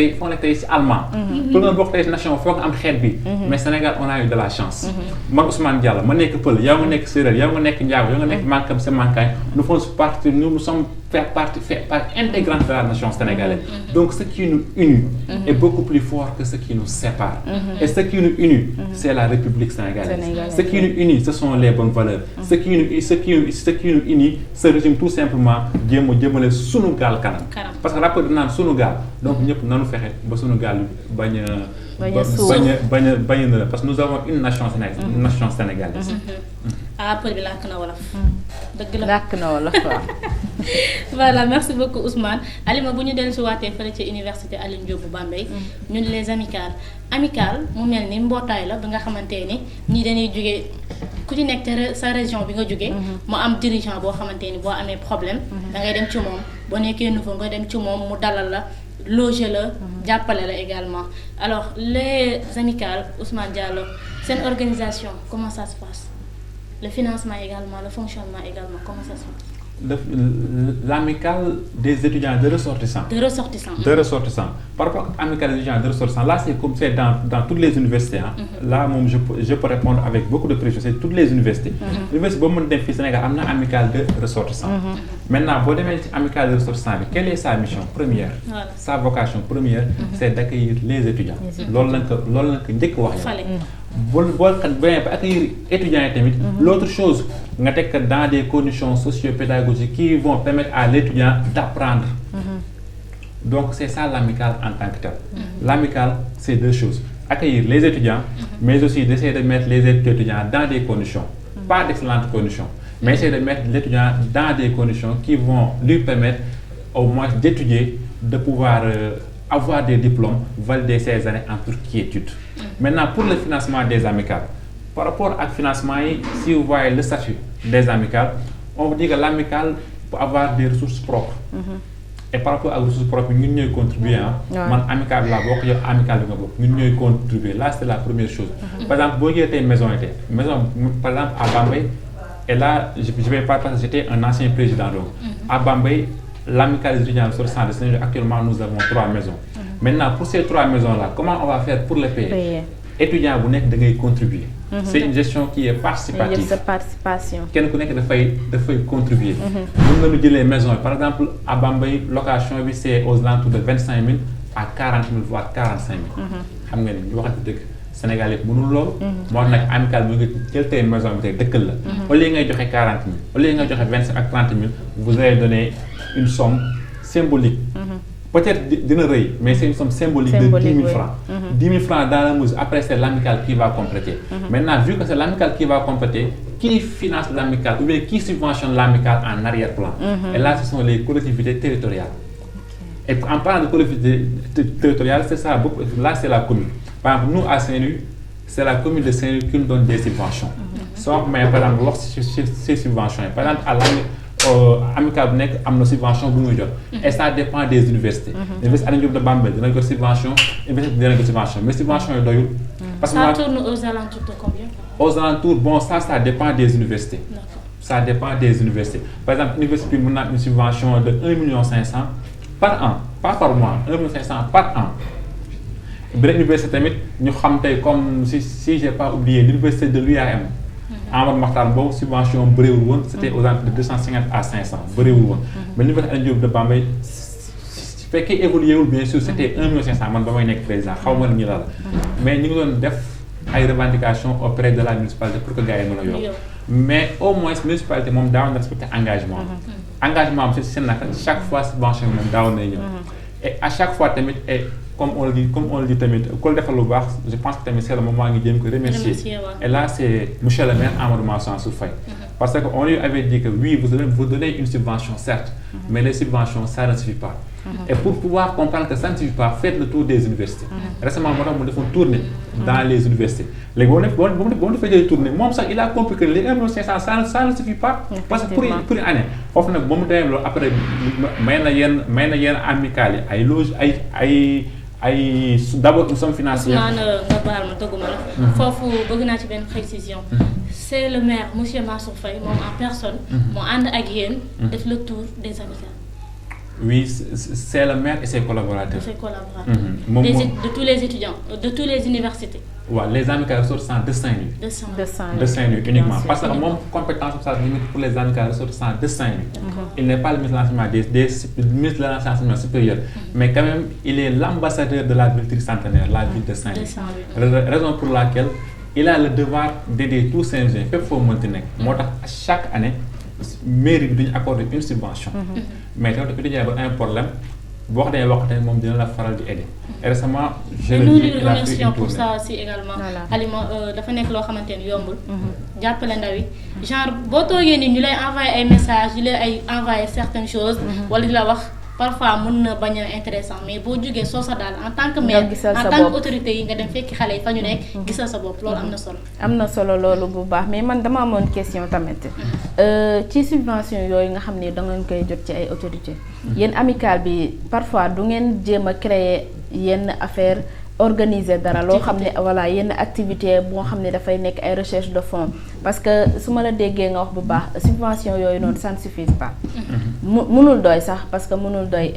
tay ci allemand pour nga bokk tay ci nation fo nga am xéet bi mais Sénégal on a eu de la chance man Ousmane Diallo ma nek peul yow nga nek séréer yow nga nek ndiago yow nga nek mankam c'est mankaay nous sommes fait partie intégrante de la nation sénégalaise. Donc ce qui nous unit est beaucoup plus fort que ce qui nous sépare. Et ce qui nous unit, c'est la République sénégalaise. Ce qui nous unit, ce sont les bonnes valeurs. Ce qui nous unit se résume tout simplement à sunu gaal kanam. Parce que rapport de sunu gaal, donc ñëpp nañu fexé ba sunu gaal bañ parce que nous avons une nation sénégalaise. Rapport bi làkk na wolof. Dëgg la làkk na wolof waaw. Voilà, merci beaucoup Ousmane. Alima bu ñu dellu si waatee fële ci université Alioune Diop bu Bambey ñun les amicales mu mel ni mbootaay la bi nga xamante ni ñii dañuy jógee ku ci nekk sa région bi nga jógee mu am dirigeant boo xamante ni boo amee problème da ngay dem ci moom boo nekkee nouveau nga dem ci moom mu dalal la loger la jàppale la également. Alors les amicales Ousmane Diallo seen organisation comment ça se passe? Le financement également, le fonctionnement également, comment ça se passe? L'amicale des étudiants de ressortissants. De ressortissants. De ressortissants. Par rapport à l'amicale des étudiants de ressortissants, là c'est comme c'est dans toutes les universités. Là je peux répondre avec beaucoup de précision, c'est toutes les universités. L'université de Sénégal a une amicale de ressortissants. Maintenant, pour les amicales de ressortissants, quelle est sa mission première? Sa vocation première, c'est d'accueillir les étudiants. Accueillir étudiants l'autre chose dans des conditions socio-pédagogiques qui vont permettre à l'étudiant d'apprendre. Donc c'est ça l'amicale en tant que tel. L'amicale c'est deux choses, accueillir les étudiants mais aussi d'essayer de mettre les étudiants dans des conditions, pas d'excellentes conditions, mais essayer de mettre l'étudiant dans des conditions qui vont lui permettre au moins d'étudier, de pouvoir avoir des diplômes, valider ses années en toute quiétude. Maintenant, pour le financement des amicales, par rapport au financement, si vous voyez le statut des amicales, on vous dit que l'amicale peut avoir des ressources propres. Et par rapport aux ressources propres, nous devons contribuer. Amicale, nous devons contribuer. Là, c'est la première chose. Par exemple, si vous avez une maison, par exemple à Bambey, et là, je ne vais pas parce que j'étais un ancien président. Donc, à Bambey, l'amicale des étudiants sur le centre de Sénégal, actuellement, nous avons 3 maisons. Maintenant, pour ces 3 maisons-là, comment on va faire pour les payer? Étudiants, vous n'êtes de contribuer. C'est une gestion qui est participative. C'est participation. Quelqu'un qui contribuer. Nous avons les maisons. Par exemple, à Bambey, location, c'est aux alentours de 25 000 à 40 000, voire 45 000. Vous savez, Sénégalais mënul loolu moo tax nag amical bi nga jël tey maison bi tey dëkkal la au lieu ngay joxe 40 000 au lieu ngay joxe 25 ak 30 000 vous allez donner une somme symbolique peut-être dina rëy mais c'est une somme symbolique de 10 000 francs 10 000 francs dans la mesure après c'est l'amical qui va compléter maintenant vu que c'est l'amical qui va compléter qui finance l'amical ou bien qui subventionne l'amical en arrière-plan et là ce sont les collectivités territoriales et en parlant de collectivités territoriales c'est ça là c'est la commune. Par exemple, nous à Saint-Louis, c'est la commune de Saint-Louis qui nous donne des subventions. Mais par exemple, ces subventions, par exemple, à l'amical nek am na subvention bu muy jot et ça dépend des universités. L'université Alioune Diop de Bambey dina jot subvention, université dina jot subvention, mais subvention yi doyul. Parce que ça tourne aux alentours de combien? Aux alentours, bon ça dépend des universités. Ça dépend des universités. Par exemple, l'université mën na une subvention de 1 500 000 par an, pas par mois, 1 500 000 par an. L'université tamit ñu xam tay comme si j'ai pas oublié l'université de l'UAM Amadou Mahtar Mbow subvention bëriwul woon c'était aux alentours de 250 à 500 bëriwul woon mais l'université Alioune Diop de Bambey su fekkee évolué wul bien sûr c'était 1 500 000 man ba may nekk président xaw ma ñu la mais ñu ngi doon def ay revendications auprès de la municipalité pour que gars yi mën a yokk mais au moins municipalité moom daaw na respecté engagement engagement am c'est naka chaque fois subvention moom daaw nay ñëw et à chaque fois tamit et comme on le dit tamit ku la defal lu baax je pense que tamit c'est le moment ngi jéem ko remercier et là c'est monsieur le maire Amadou Mansour Faye parce que on lui avait dit que oui vous donnez une subvention certes mais les subventions ça ne suffit pas et pour pouvoir comprendre que ça ne suffit pas faites le tour des universités récemment moo tax mu defoon tournée dans les universités léegi boo defee jël tournée moom sax il a compris que les 1,5 ça ne suffit pas parce que pour une année foofu nag ba mu demee loolu après may na yenn amicales yi ay loge ay d'abord une somme financière. nga baal ma dëgguma la. foofu bëgg naa ci benn précision. c'est le maire monsieur Mansour Faye moom en personne. moo ànd ak yéen. def le tour des amicales. oui c'est le maire et ses collaborateurs. De tous les étudiants de toutes les universités. waaw les amicales ressortissants de Saint-Louis. de Saint-Louis uniquement parce que moom compétence ça limite pour les amicales ressortissants de Saint-Louis. Il n'est pas le ministre de l'enseignement ministre de l'enseignement supérieur. Mais quand même il est l'ambassadeur de la ville tricentenaire la ville de Saint-Louis. Raison pour laquelle il a le devoir d'aider tous Saint-Louisiens fépp foo mënti nekk. moo tax chaque année mairie bi duñu accorder une subvention. mais tamit étudiant ba un problème. boo ko demee wax tamit moom dina la faral di aider. Et récemment je le dis il a fait une pour ça aussi également. Alima dafa nekk loo xamante ni yombul. jàppale ndaw yi genre boo toogee nii ñu lay envoyer ay messages ñu lay ay envoyer certaines choses. wala di la wax parfois mën na bañ a intéressant mais boo jógee soo sa daal en tant que maire en tant que autorité yi nga dem fekki xale yi fa ñu nekk. gisal sa bopp loolu am na solo. am na solo loolu bu baax mais man dama amoon question tamit. ci subvention yooyu nga xam ne da ngeen koy jot ci ay autorités. yéen amicale bi parfois du ngeen jéem a créer yenn affaire organiser dara loo xam ne voilà yenn activité boo xam ne dafay nekk ay recherche de fonds parce que su ma la déggee nga wax bu baax subvention yooyu noonu ça ne suffit pas. mënul doy sax parce que mënul doy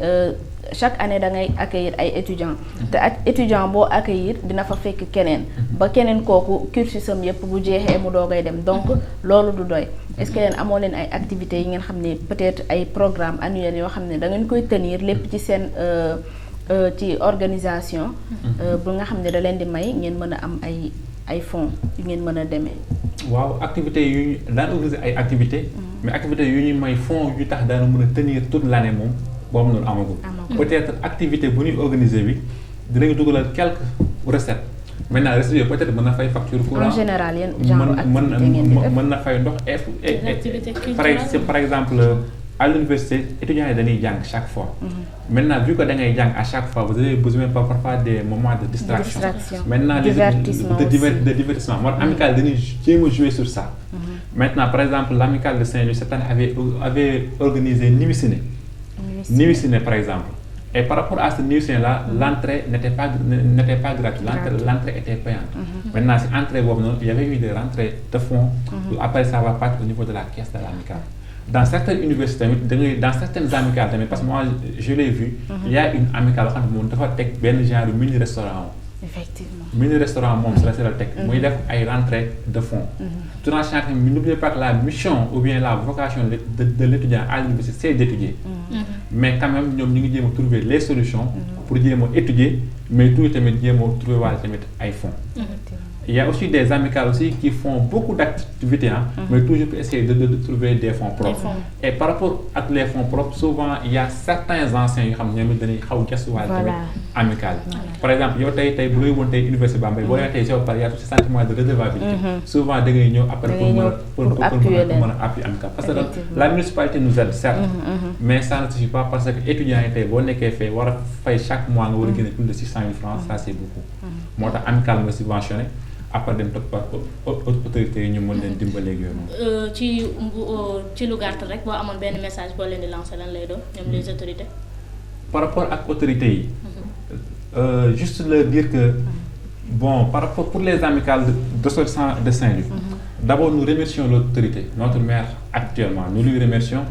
chaque année da ngay accueillir ay étudiants te ak étudiant boo accueillir dina fa fekk keneen ba keneen kooku cursusam yëpp bu jeexee mu doogay dem donc loolu du doy est-ce que yéen amoo leen ay activités yi ngeen xam ne peut-être ay programmes annuels yoo xam ne da ngeen koy tenir lépp ci seen ci organisation bu nga xam ne da leen di may ngeen mën a am ay fonds yu ngeen mën a demee. waaw activités yu ñu daan organiser ay activités mais activités yu ñuy may fonds yu tax daana mën a tenir toute l'année moom boobu noonu amagul. peut-être activité bu ñuy organiser bi dinañu dugalal quelques recettes maintenant recettes yooyu peut-être mën na fay facture courant. En général yéen genre activité ngeen di def mën na fay ndox et par exemple à l'université étudiants yi dañuy jàng chaque fois. maintenant vu que da ngay jàng à chaque fois vous avez besoin parfois des moments de distraction. Maintenant de divertissement moo tax amicale dañuy jéem a jouer sur ça. Maintenant par exemple l'amicale de Saint-Louis cette année avait organisé Nuit Ciné par exemple. Et par rapport à ce Nuit Ciné là l'entrée n'était pas gratuite, l'entrée était payante. Maintenant si entrée boobu noonu il y avait eu des rentrées de fonds. Après ça va partir au niveau de la caisse de l'amicale. Dans certaines universités dans certaines amicales tamit parce que moi je l'ai vu. Il y a une amicale xam ne moom dafa teg benn genre mini restaurant. Effectivement mini restaurant moom si la teg. muy def ay rentrées de fonds. tout en changeant n'oubliez pas que la mission ou bien la vocation de l'étudiant à l'université c'est d'étudier. mais quand même ñoom ñu ngi jéem a trouver les solutions. pour jéem a étudier mais tout tamit jéem a trouver waale tamit ay fonds. Il y a aussi des amicales aussi qui font beaucoup d'activités, mais toujours pour essayer de trouver des fonds propres. Et par rapport à les fonds propres, souvent il y a certains anciens qui ont des amicales. Par exemple, il y a une université Bambey, il y a tout ce sentiment de redevabilité. Souvent, ils viennent après pour appuyer amical. Parce que la municipalité nous aide, certes, mais ça ne suffit pas parce que les étudiants étaient bons et fait chaque mois nous gagner plus de 600 000 francs, ça c'est beaucoup. Moi, amical me subventionné. Après dem topp autorités yi ñu mën leen dimbali ak yooyu ci lu gàtt rek boo amoon benn message boo leen di lancer lan lay doon ñoom les autorités. par rapport ak autorités yi. juste leur dire que bon par rapport pour les amicales de Saint-Louis. D'abord nous remercions l'autorité notre maire actuellement nous lui remercions.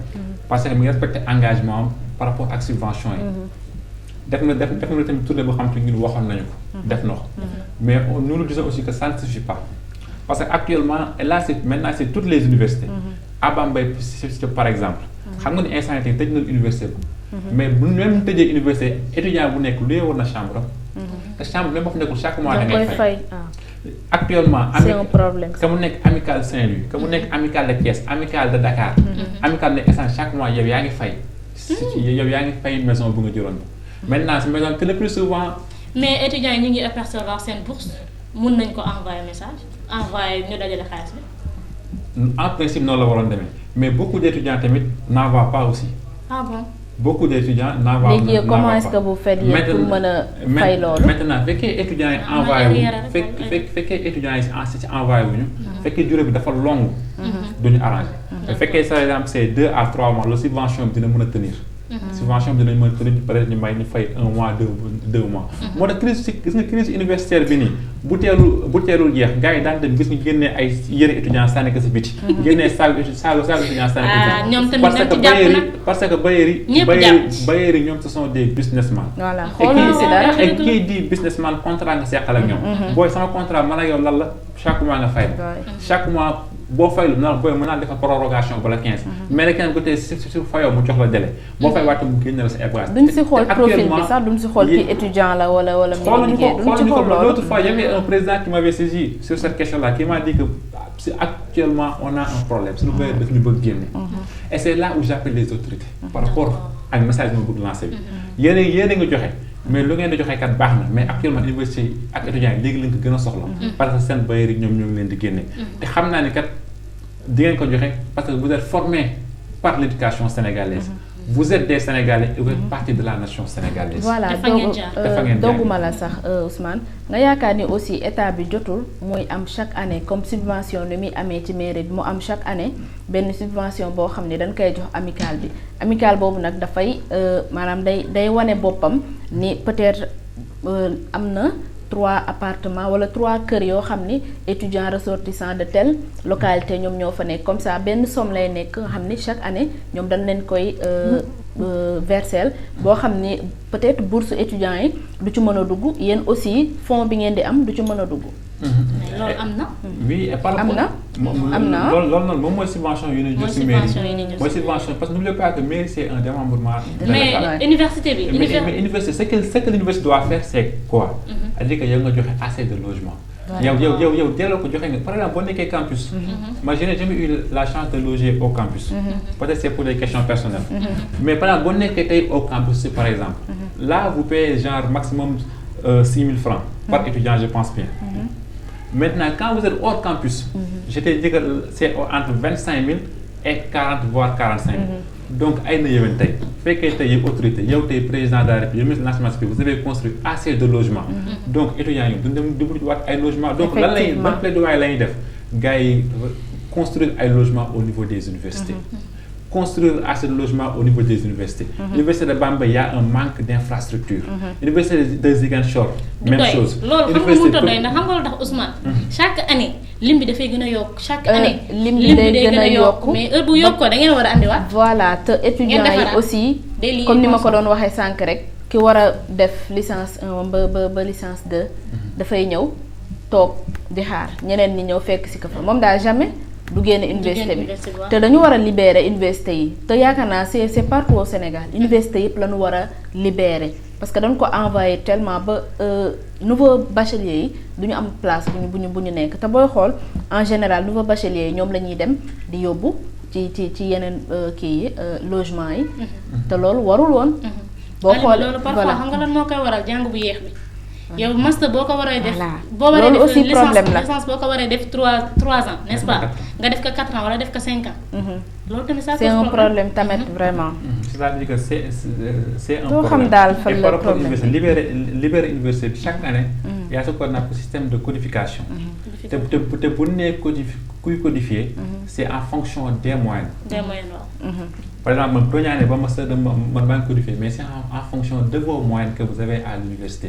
parce que mu respecté engagement par rapport ak subvention yi. def na tamit tournée boo xam te ñun waxoon nañu ko. def na ko mais nous nous disons aussi que ça ne suffit pas parce que actuellement là maintenant c'est toutes les universités. à Bambey par exemple. xam nga ni instant yii tëj nañu université bi. mais bu même tëjee université étudiant bu nekk lu war na chambre am. te chambre même boo fa nekkul chaque mois da ngay fay. actuellement c'est un problème ka mu nekk Amicale Saint-Louis ka mu nekk Amicale de Thiès Amicale de Dakar Amicale de Essence chaque mois yow yaa ngi fay yow yaa ngi fay maison bu nga jëloon maintenant si maison que le plus souvent mais étudiants yi ñu ngi apercevoir seen bourse mun nañ ko envoyer message envoyer ñu dajale xaalis bi en principe noonu la waroon demee mais beaucoup d'étudiants tamit n'envoient pas aussi ah bon beaucoup d'étudiants n'envoient pas léegi comment est-ce que vous faites yéen pour mën a fay loolu maintenant fekkee étudiants yi envoyé wuñu fekkee étudiants yi si envoyé wuñu fekkee durée bi dafa longue duñu arrangé fekkee par exemple c'est 2 à 3 mois la subvention bi dina mën a tenir subvention bi dinañ mën a tenir peut-être ñu may ñu fay 1 mois 2 mois moo tax crise gis nga crise universitaire bi nii bu teelul jeex gars yi daan dem gis ñu génnee ay yëre étudiants sànni ko si biti génnee saagu étudiants sànni ko ñoom tamit nañ ci jàpp nag parce que bailleurs yi ñoom ce sont des businessmen voilà xoolal si dara et kii di businessman contrat nga seqal ak ñoom booy sama contrat man ak yow lan la chaque mois nga fay chaque mois boo faylu na booy mën naa defal prorogation ba la 15 mais nag kenn côté si fayoo mu jox la délai boo fay waate mu génne la sa ébrage duñ si xool profil bi sax duñ si xool kii étudiant la wala mi liggéey duñ si xool loolu l'autre fois il y avait un président qui m'avait saisi sur cette question là qui m'a dit que actuellement on a un problème suñu bailleur daf ñu bëgg génne et c'est là où j'appelle les autorités par rapport ak message bi ma bëgg lancer bi yéen nga joxe mais lu ngeen di joxe kat baax na mais actuellement université yi ak étudiants yi léegi lañ ko gën a soxla parce que seen bailleurs yi ñoom ñoo ngi leen di génne te xam naa ni kat di ngeen ko joxe parce que vous êtes formés par l'éducation sénégalaise vous êtes des Sénégalais et vous êtes partie de la nation sénégalaise. voilà dogguma la sax Ousmane nga yaakaar ni aussi état bi jotul muy am chaque année comme subvention ni muy amee ci mairie bi mu am chaque année benn subvention boo xam ne dañ koy jox amicale bi amicale boobu nag dafay maanaam day wane boppam ni peut-être am na 3 appartements wala 3 kër yoo xam ni étudiants ressortissants de telle localité ñoom ñoo fa nekk comme ça benn somme lay nekk nga xam ni chaque année ñoom dañ leen koy versel boo xam ni peut-être bourse étudiants yi du ci mën a dugg yéen aussi fonds bi ngeen di am du ci mën a dugg. loolu am na. oui et par am na loolu noonu moom mooy subvention yu ñuy jox ci mairie mooy subvention parce que n'oubliez pas que mairie c'est un démembrement. mais université bi. mais université ce que l'université doit faire c'est quoi. c'est-à-dire que yow nga joxe assez de logement. yow delloo ko joxe nga par exemple boo nekkee campus. moi je n'ai jamais eu la chance de loger au campus. peut-être c'est pour des questions personnelles. mais par exemple boo nekkee tey au campus par exemple. là vous payez genre maximum 6 000 francs par étudiant je pense bien. Maintenant, quand vous êtes hors campus, je te dis que c'est entre 25 000 et 40 voire 45 000. Donc, aïe na yewen tay. Fait que tay autorité, yow tay président de la République, ministre de l'enseignement supérieur, vous avez construit assez de logements. Donc, étudiants yi duñ dem dublu wat ay logements. Donc, lan lay ban plaidoyer lañuy def? Gars yi construire ay logements au niveau des universités. Construire assez de logements au niveau des universités. L'université de Bambey, il y a un manque d'infrastructures. L'université de Ziguinchor, même chose. L'université de Ousmane, chaque année, lim bi dafay gën a yokk chaque année. lim bi day gën a yokk mais heure bu yokkoo da ngeen war a andiwaat. voilà te étudiants yi aussi comme ni ma ko doon waxee sànq rek ki war a def licence 1 ba licence 2 dafay ñëw toog di xaar ñeneen ñi ñëw fekk si ko fa moom daal jamais. du génn université bi te dañu war a libérer université yi te yaakaar naa c'est partout au Sénégal université yëpp la ñu war a libérer parce que dañ ko envoyé tellement ba nouveau bachelier yi du ñu am place bu ñu nekk te booy xool en général nouveau bachelier yi ñoom la ñuy dem di yóbbu ci yeneen kii yi logement yi te loolu warul woon boo xoolee loolu parfois xam nga lan moo koy waral jàng bu yéex bi yow master boo ko waree def boo waree def aussi licence boo ko waree def 3 ans n'est-ce pas nga def ko 4 ans wala def ko 5 ans loolu tamit ça c'est un problème tamit vraiment c'est-à-dire que c'est un problème xam daal fan la problème libérer université bi chaque année il y a ce qu'on appelle système de codification te bu nee kuy codifier c'est en fonction des moyens waaw par exemple man première année ba master man maa ngi codifier mais c'est en fonction de vos moyens que vous avez à l'université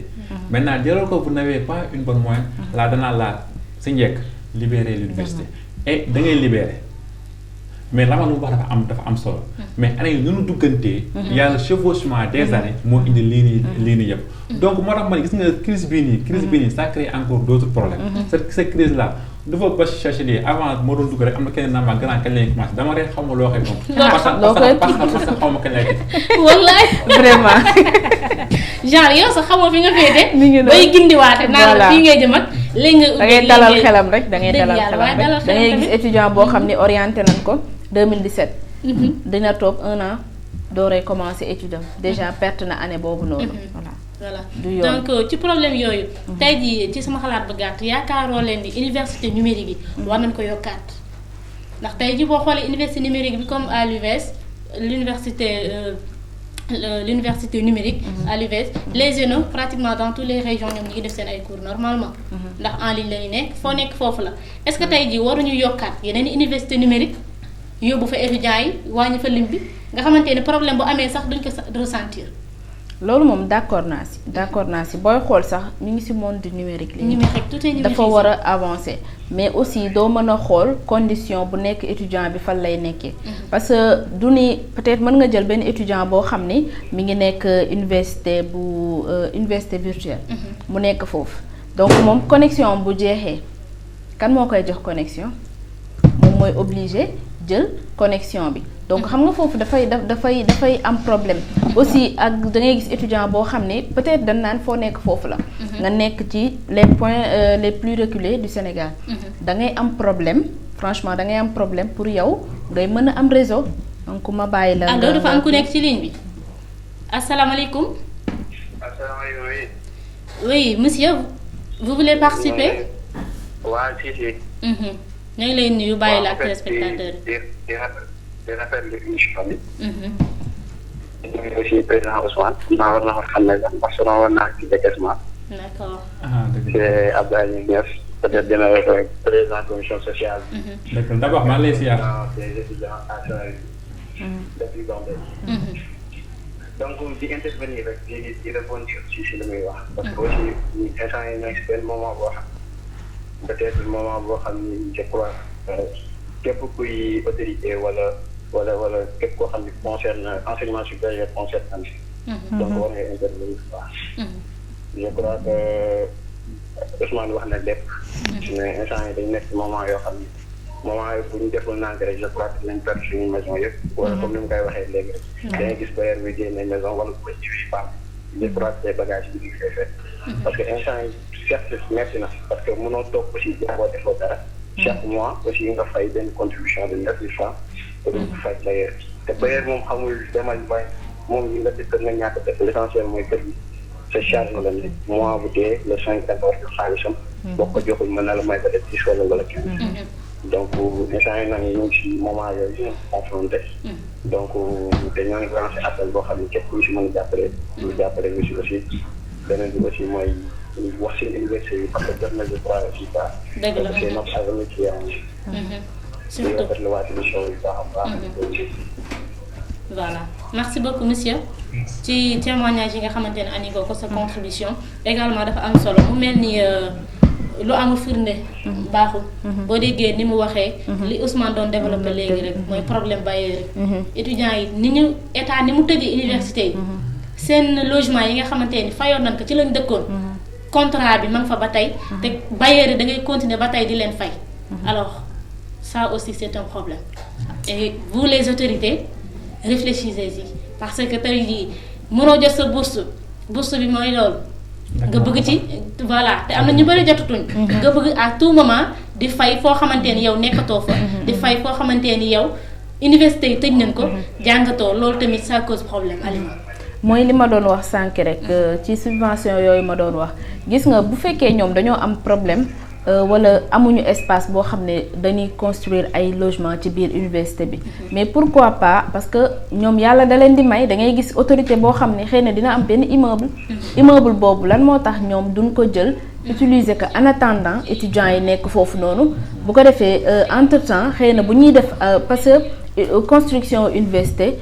maintenant dès lors que vous n'avez pas une bonne moyenne là danaa la si njëkk libérer l'université et da ngay libérer mais la ma lu wax dafa am solo mais année yi nu nu duggantee y a le chevauchement des années moo indi lii nii yëpp donc moo tax man gis nga crise bii nii ça crée encore d'autres problèmes cette crise là dafa bachelier avant moo doon dugg rek am na kenn naa ma grand kañ lay commencé dama rek xaw ma loo xëy moom parce que xaw ma kañ lay wallaay vraiment genre yow sax xamoo fi nga féete bay gindiwaate naa la fii ngay jëm ak léegi nga da ngay dalal xelam rek da ngay dalal xelam waaye dalal rek da ngay gis étudiant boo xam ne orienté nañ ko 2017. dina toog 1 an dooree commencé étude am déjà perte na année boobu noonu. voilà du yoon donc ci problème yooyu. tey jii ci sama xalaat bu gàtt yaakaaroo leen ni université numérique yi. war nañ ko yokkaat ndax tey jii boo xoolee université numérique bi comme à l'UVS l'université numérique à l'UVS les ENO pratiquement dans toutes les régions ñoom ñu ngi def seen ay cours normalement. ndax en ligne la ñu nekk foo nekk foofu la est-ce que tey jii waruñu yokkaat yeneen université numérique yóbbu fa étudiants yi wàññi fa lim bi nga xamante ne problème bu amee sax duñ ko ressentir. loolu moom d'accord naa si booy xool sax ñu ngi ci monde numérique li numérique tout est numérique dafa war a avancer mais aussi doo mën a xool condition bu nekk étudiant bi fan lay nekkee. parce que du ni peut-être mën nga jël benn étudiant boo xam ni mi ngi nekk université virtuelle. mu nekk foofu donc moom connexion bu jeexee kan moo koy jox connexion moom mooy obligé jël connexion bi. donc xam nga foofu dafay am problème aussi ak da ngay gis étudiant boo xam ne peut-être dañ naan foo nekk foofu la. nga nekk ci les points les plus reculés du Sénégal. da ngay am problème franchement da ngay am problème pour yow ngay mën a am réseau donc ma bàyyi la. alors dafa am ku nekk ci ligne bi asalaamaaleykum. asalaamaaleykum oui. oui monsieur vous voulez participer. waaw si. ñu ngi lay nuyu bàyyi la ak téléspectateur di rafetlu émission bi. ñu ngi aussi président Ousmane. maa war na xam ne ndax su ma war naa ci décaissement. d'accord. c'est Abdoulaye Niass peut-être dina rek président commission sociale. d'accord d'abord maa ngi lay ziar. des étudiants à Saint-Louis. depuis Bambey. donc di intervenir rek di rebondir ci li muy wax. parce que aussi instant yi nekk benn moment boo xam peut-être moment boo xam ni je crois képp kuy autorité wala képp koo xam ne concerne enseignement supérieur concerne am si. donc war nga intervenir bu baax. je crois que Ousmane wax na lépp. mais instant yi dañ nekk moment yoo xam ni moment yi bu ñu deful nànk rek je crois que nañ perdre suñu maison yëpp. wala comme ni mu koy waxee léegi rek. dañuy gis bailleur bi génne maison wala bu ko jiwee femme. je crois que les bagages yi ñu koy fekk. parce que instant yi certes merci na parce que mënoo toog aussi jàppoo defoo dara. chaque mois aussi nga fay benn contribution de 9 000 francs pour fay bailleur bi te bailleur moom xamul demal bay moom li nga dëkk nga ñàkk def l'essentiel mooy kër gi sa charge la ne mois bu dee le 5 da nga war a xaalisam boo ko joxul mën na la may ba def 10 wala 15 donc instant yi nag ñu ngi si moment yooyu confronté donc te ñoo ngi lancé appel boo xam ne képp ku ñu si mën a jàppale ñu jàppale ñu si aussi beneen bi aussi mooy wax seen université yi parce que jot na je crois aussi ça. dëgg la c'est notre avenir qui est en jeu. surtout di rafetlu waa émission bi baax a baax. voilà merci beaucoup monsieur ci témoignage yi nga xamante ne andi ko sa contribution également dafa am solo mu mel ni lu amul firnde baaxul. boo déggee ni mu waxee. li Ousmane doon développé léegi rek mooy problème bailleur yi. étudiants yi ni ñu état ni mu tëjee université yi. seen logement yi nga xamante ni fayoon nañ ko ci lañ dëkkoon. contrat bi man fa ba tey te bailleurs yi da ngay continuer ba tey di leen fay. alors ça aussi c'est un problème et vous les autorités réfléchissez-y parce que tey jii mënoo jot sa bourse bi mooy loolu. nga bëgg ci voilà te am na ñu bëri jotutuñ. nga bëgg à tout moment di fay foo xamante ni yow nekkatoo fa. di fay foo xamante ni yow université yi tëj nañ ko jàngatoo loolu tamit ça cause problème Alima. mooy li ma doon wax sànq rek ci subvention yooyu ma doon wax gis nga bu fekkee ñoom dañoo am problème wala amuñu espace boo xam ne dañuy construire ay logement ci biir université bi mais pourquoi pas parce que ñoom yàlla da leen di may da ngay gis autorité boo xam ne xëy na dina am benn immeuble boobu lan moo tax ñoom duñ ko jël utiliser que en attendant étudiants yi nekk foofu noonu bu ko defee entre temps xëy na bu ñuy def parce que construction université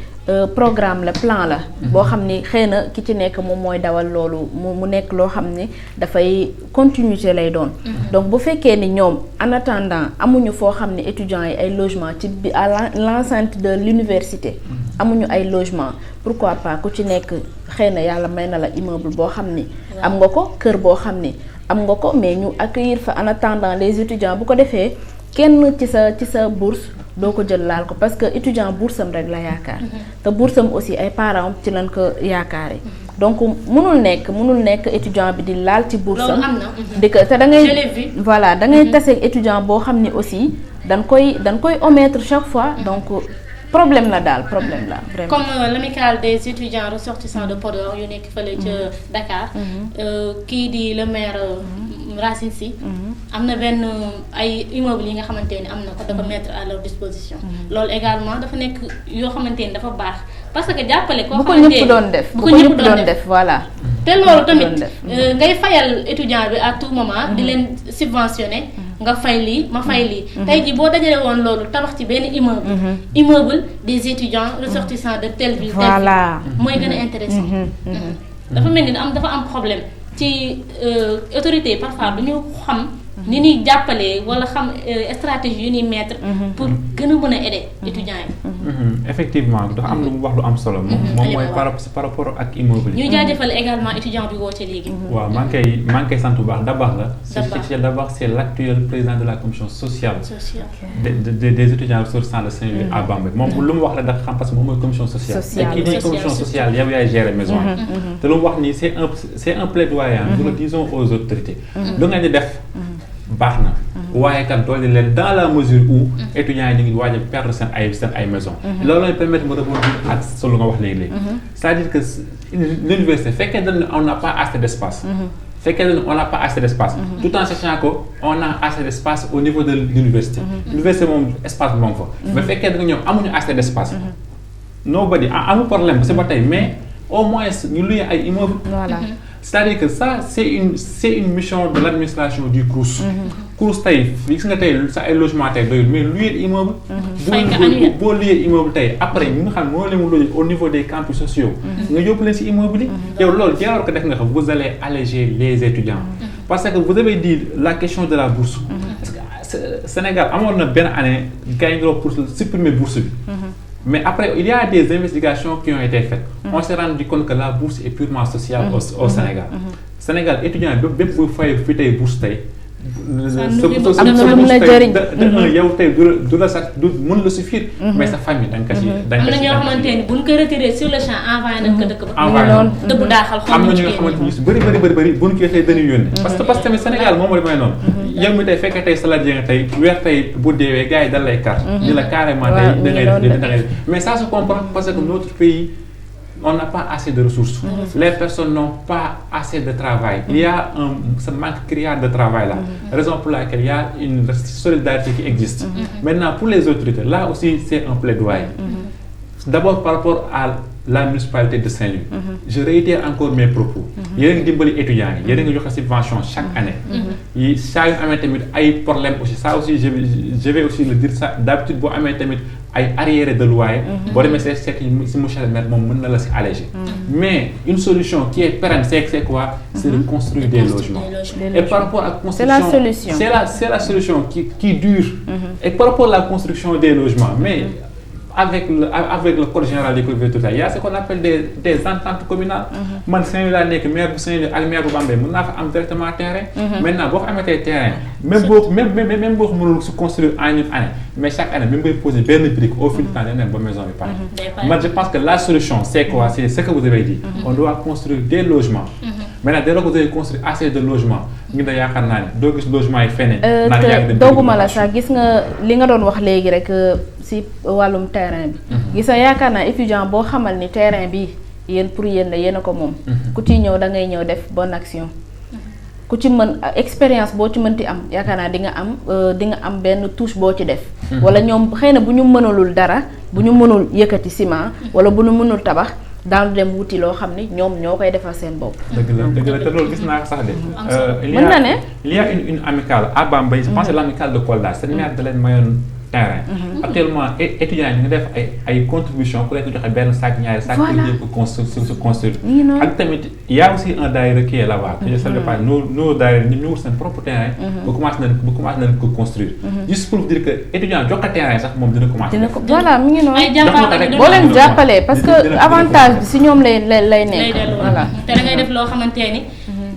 programme la plan la boo xam ni xëy na ki ci nekk moom mooy dawal loolu mu nekk loo xam ni dafay continuité lay doon donc bu fekkee ni ñoom en attendant amuñu foo xam ne étudiants yi ay logement ci bi à l'enceinte de l'université amuñu ay logement pourquoi pas ku ci nekk xëy na yàlla may na la immeuble boo xam ni am nga ko kër boo xam ni am nga ko mais ñu accueillir fa en attendant les étudiants bu ko defee kenn ci sa bourse doo ko jël laal ko parce que étudiant boursam rek la yaakaar te boursam aussi ay parents ci lañ ko yaakaare donc mënul nekk étudiant bi di laal ci bourse loolu am na. di ko te da Je l'ai ngay vu. voilà da ngay tase étudiant boo xam ni aussi dañ koy omettre chaque fois donc problème la daal problème la vraiment. comme l'amicale des étudiants ressortissants de Podor yu nekk fële ca Dakar. kii di le maire Racine Sy. am na benn ay immeubles yi nga xamante ni am na ko dafa mettre à leur disposition. loolu également dafa nekk yoo xamante ni dafa baax parce que jàppale koo bu ko xamante ñëpp doon def bu ko ñëpp doon def def voilà. te loolu tamit doon def. ngay fayal étudiant bi à tout moment di leen subventionné nga fay lii ma fay lii tey jii boo dajale woon loolu tabax ci benn immeuble des étudiants ressortissants de telle ville Voilà. mooy gën a intéressant dafa mel ni dafa am problème ci autorités yi parfois du ñu xam ni ñuy jàppalee wala xam stratégie yu ñuy mettre pour gën a mën a aider étudiants yi. effectivement dafa am lu mu wax lu am solo. moom mooy par rapport ak immeuble yi. ñuy jaajëfal également étudiant bi woote léegi. waaw maa ngi koy sant bu baax Dabakh la. Dabakh c'est l'actuel président de la commission sociale. des étudiants ressortissants de Saint-Louis à Bambey moom lu mu wax la dafa xam parce que moom mooy commission sociale. te kii nii commission sociale yow yaay gérer maison yi. te lu mu wax nii c'est un plaidoyer. nous le disons aux autorités. lu ngeen di def. baax na waaye kat doole leen dans la mesure où étudiants yi ñu ngi waaj a perdre seen ay maison loolu lañ permettre mu rebondir ak solo nga wax léegi-léegi c'est-à-dire que l'université fekkee dañ ne on n'a pas assez d'espace fekkee dañ ne on n'a pas assez d'espace tout en sachant que on a assez d'espace au niveau de l'université l'université moom espace bi moom fa mais fekkee dañ ñoom amuñu assez d'espace nobody amul problème c'est ba tey mais au moins ñu luye ay immeubles voilà. c'est-à-dire que ça c'est une mission de l'administration du CROUS. CROUS tey gis nga tey sa ay logement tey doyul mais louer immeuble. boo louer immeuble tey après ñi nga xam ne moo leen loger au niveau des campus sociaux. nga yóbbu leen ci immeuble yi. yow loolu jaaroo ko def nga xam vous allez alléger les étudiants. parce que vous avez dit la question de la bourse. parce que Sénégal amoon na benn année gars yi pour supprimer bourse bi. Mais après, il y a des investigations qui ont été faites. On s'est rendu compte que la bourse est purement sociale au Sénégal. Sénégal, étudiants, bépp bu fay fi tey bourse tey. am na lu mu la jëriñ. yow tey du la sax du mën la suffire. mais sa famille da nga ko ci da nga ko ci. am na ñoo xamante ni bu ñu ko retiré sur le champ envoyé nañ ko dëkk ba. envoyé nañ ko dëbb daaxal am na ñu nga xamante ni su bëri bu ñu koy xëy dañuy yónnee. parce que tamit Sénégal moom mooy noonu. yow mi tey fekkee tey salarié nga tey weer tey bu deewee gars yi dal lay carte. ñu la carrément tey da ngay mais ça se comprend parce que notre pays. On n'a pas assez de ressources. Les personnes n'ont pas assez de travail. Il y a ce manque criard de travail là. Raison pour laquelle il y a une solidarité qui existe. Maintenant, pour les autorités, là aussi c'est un plaidoyer. D'abord par rapport à la municipalité de Saint-Louis. Je réitère encore mes propos. Yéen a ngi dimbali étudiants yi, yéen a ngi joxe subvention chaque année. yi saa yu amee tamit ay problème aussi ça aussi je vais aussi le dire ça d'habitude boo amee tamit ay arriérés de loyer. boo demee c'est si monsieur le maire moom mën na la si alléger. mais une solution qui est pérenne c'est quoi? C'est de construire des logements. Et par rapport à la construction, c'est la solution. C'est la solution qui dure. Et par rapport à la construction des logements, mais avec le code général des collectivités, il y a ce qu'on appelle des ententes communales. Man Saint-Louis laa nekk maire bu Saint-Louis ak maire bu Bambey mën naa fa am directement terrain. Maintenant boo ko amatee terrain même boo ko mënul se construire en une année mais chaque année même booy poser benn brique au fil du temps dañ dem ba maison bi pare. Man je pense que la solution c'est quoi? C'est ce que vous avez dit. On doit construire des logements. Maintenant dès lors que vous avez construit assez de logements ngi da yaakaar naa ne doo gis logement yi feneen. naan yaa ngi dooguma la sax gis nga li nga doon wax léegi rek ci wàllum terrain bi. gis nga yaakaar naa étudiant boo xamal ni terrain bi yéen pour yéen la yéen a ko moom. ku ci ñëw da ngay ñëw def bonne action. ku ci mën expérience boo ci mënti am yaakaar naa di nga am benn touche boo ci def. wala ñoom xëy na bu ñu mënalul dara bu ñu mënul yëkkati ciment wala bu ñu mënul tabax. daanu dem wuti loo xam ni ñoom ñoo koy defal seen bopp. dëgg la te loolu gis naa ko sax de. mën na ne il y a une amicale à Bambey. Je pense que l'amicale de Kolda seen maire da leen mayoon terrain. Actuellement étudiants yi ñu ngi def ay contributions ku nekk joxe benn sac ñaari sac. voilà pour se construire. ak tamit il y a aussi un daayira qui est là-bas. que je salue pas nos daayira ñu wut seen propre terrain. bu commencé nañ ko construire. juste pour dire que étudiant jox ko terrain sax moom dina commencé. voilà mi ngi noonu. boo leen jàppalee parce que avantage bi si ñoom lay nekk. voilà te da ngay def loo xamante ni.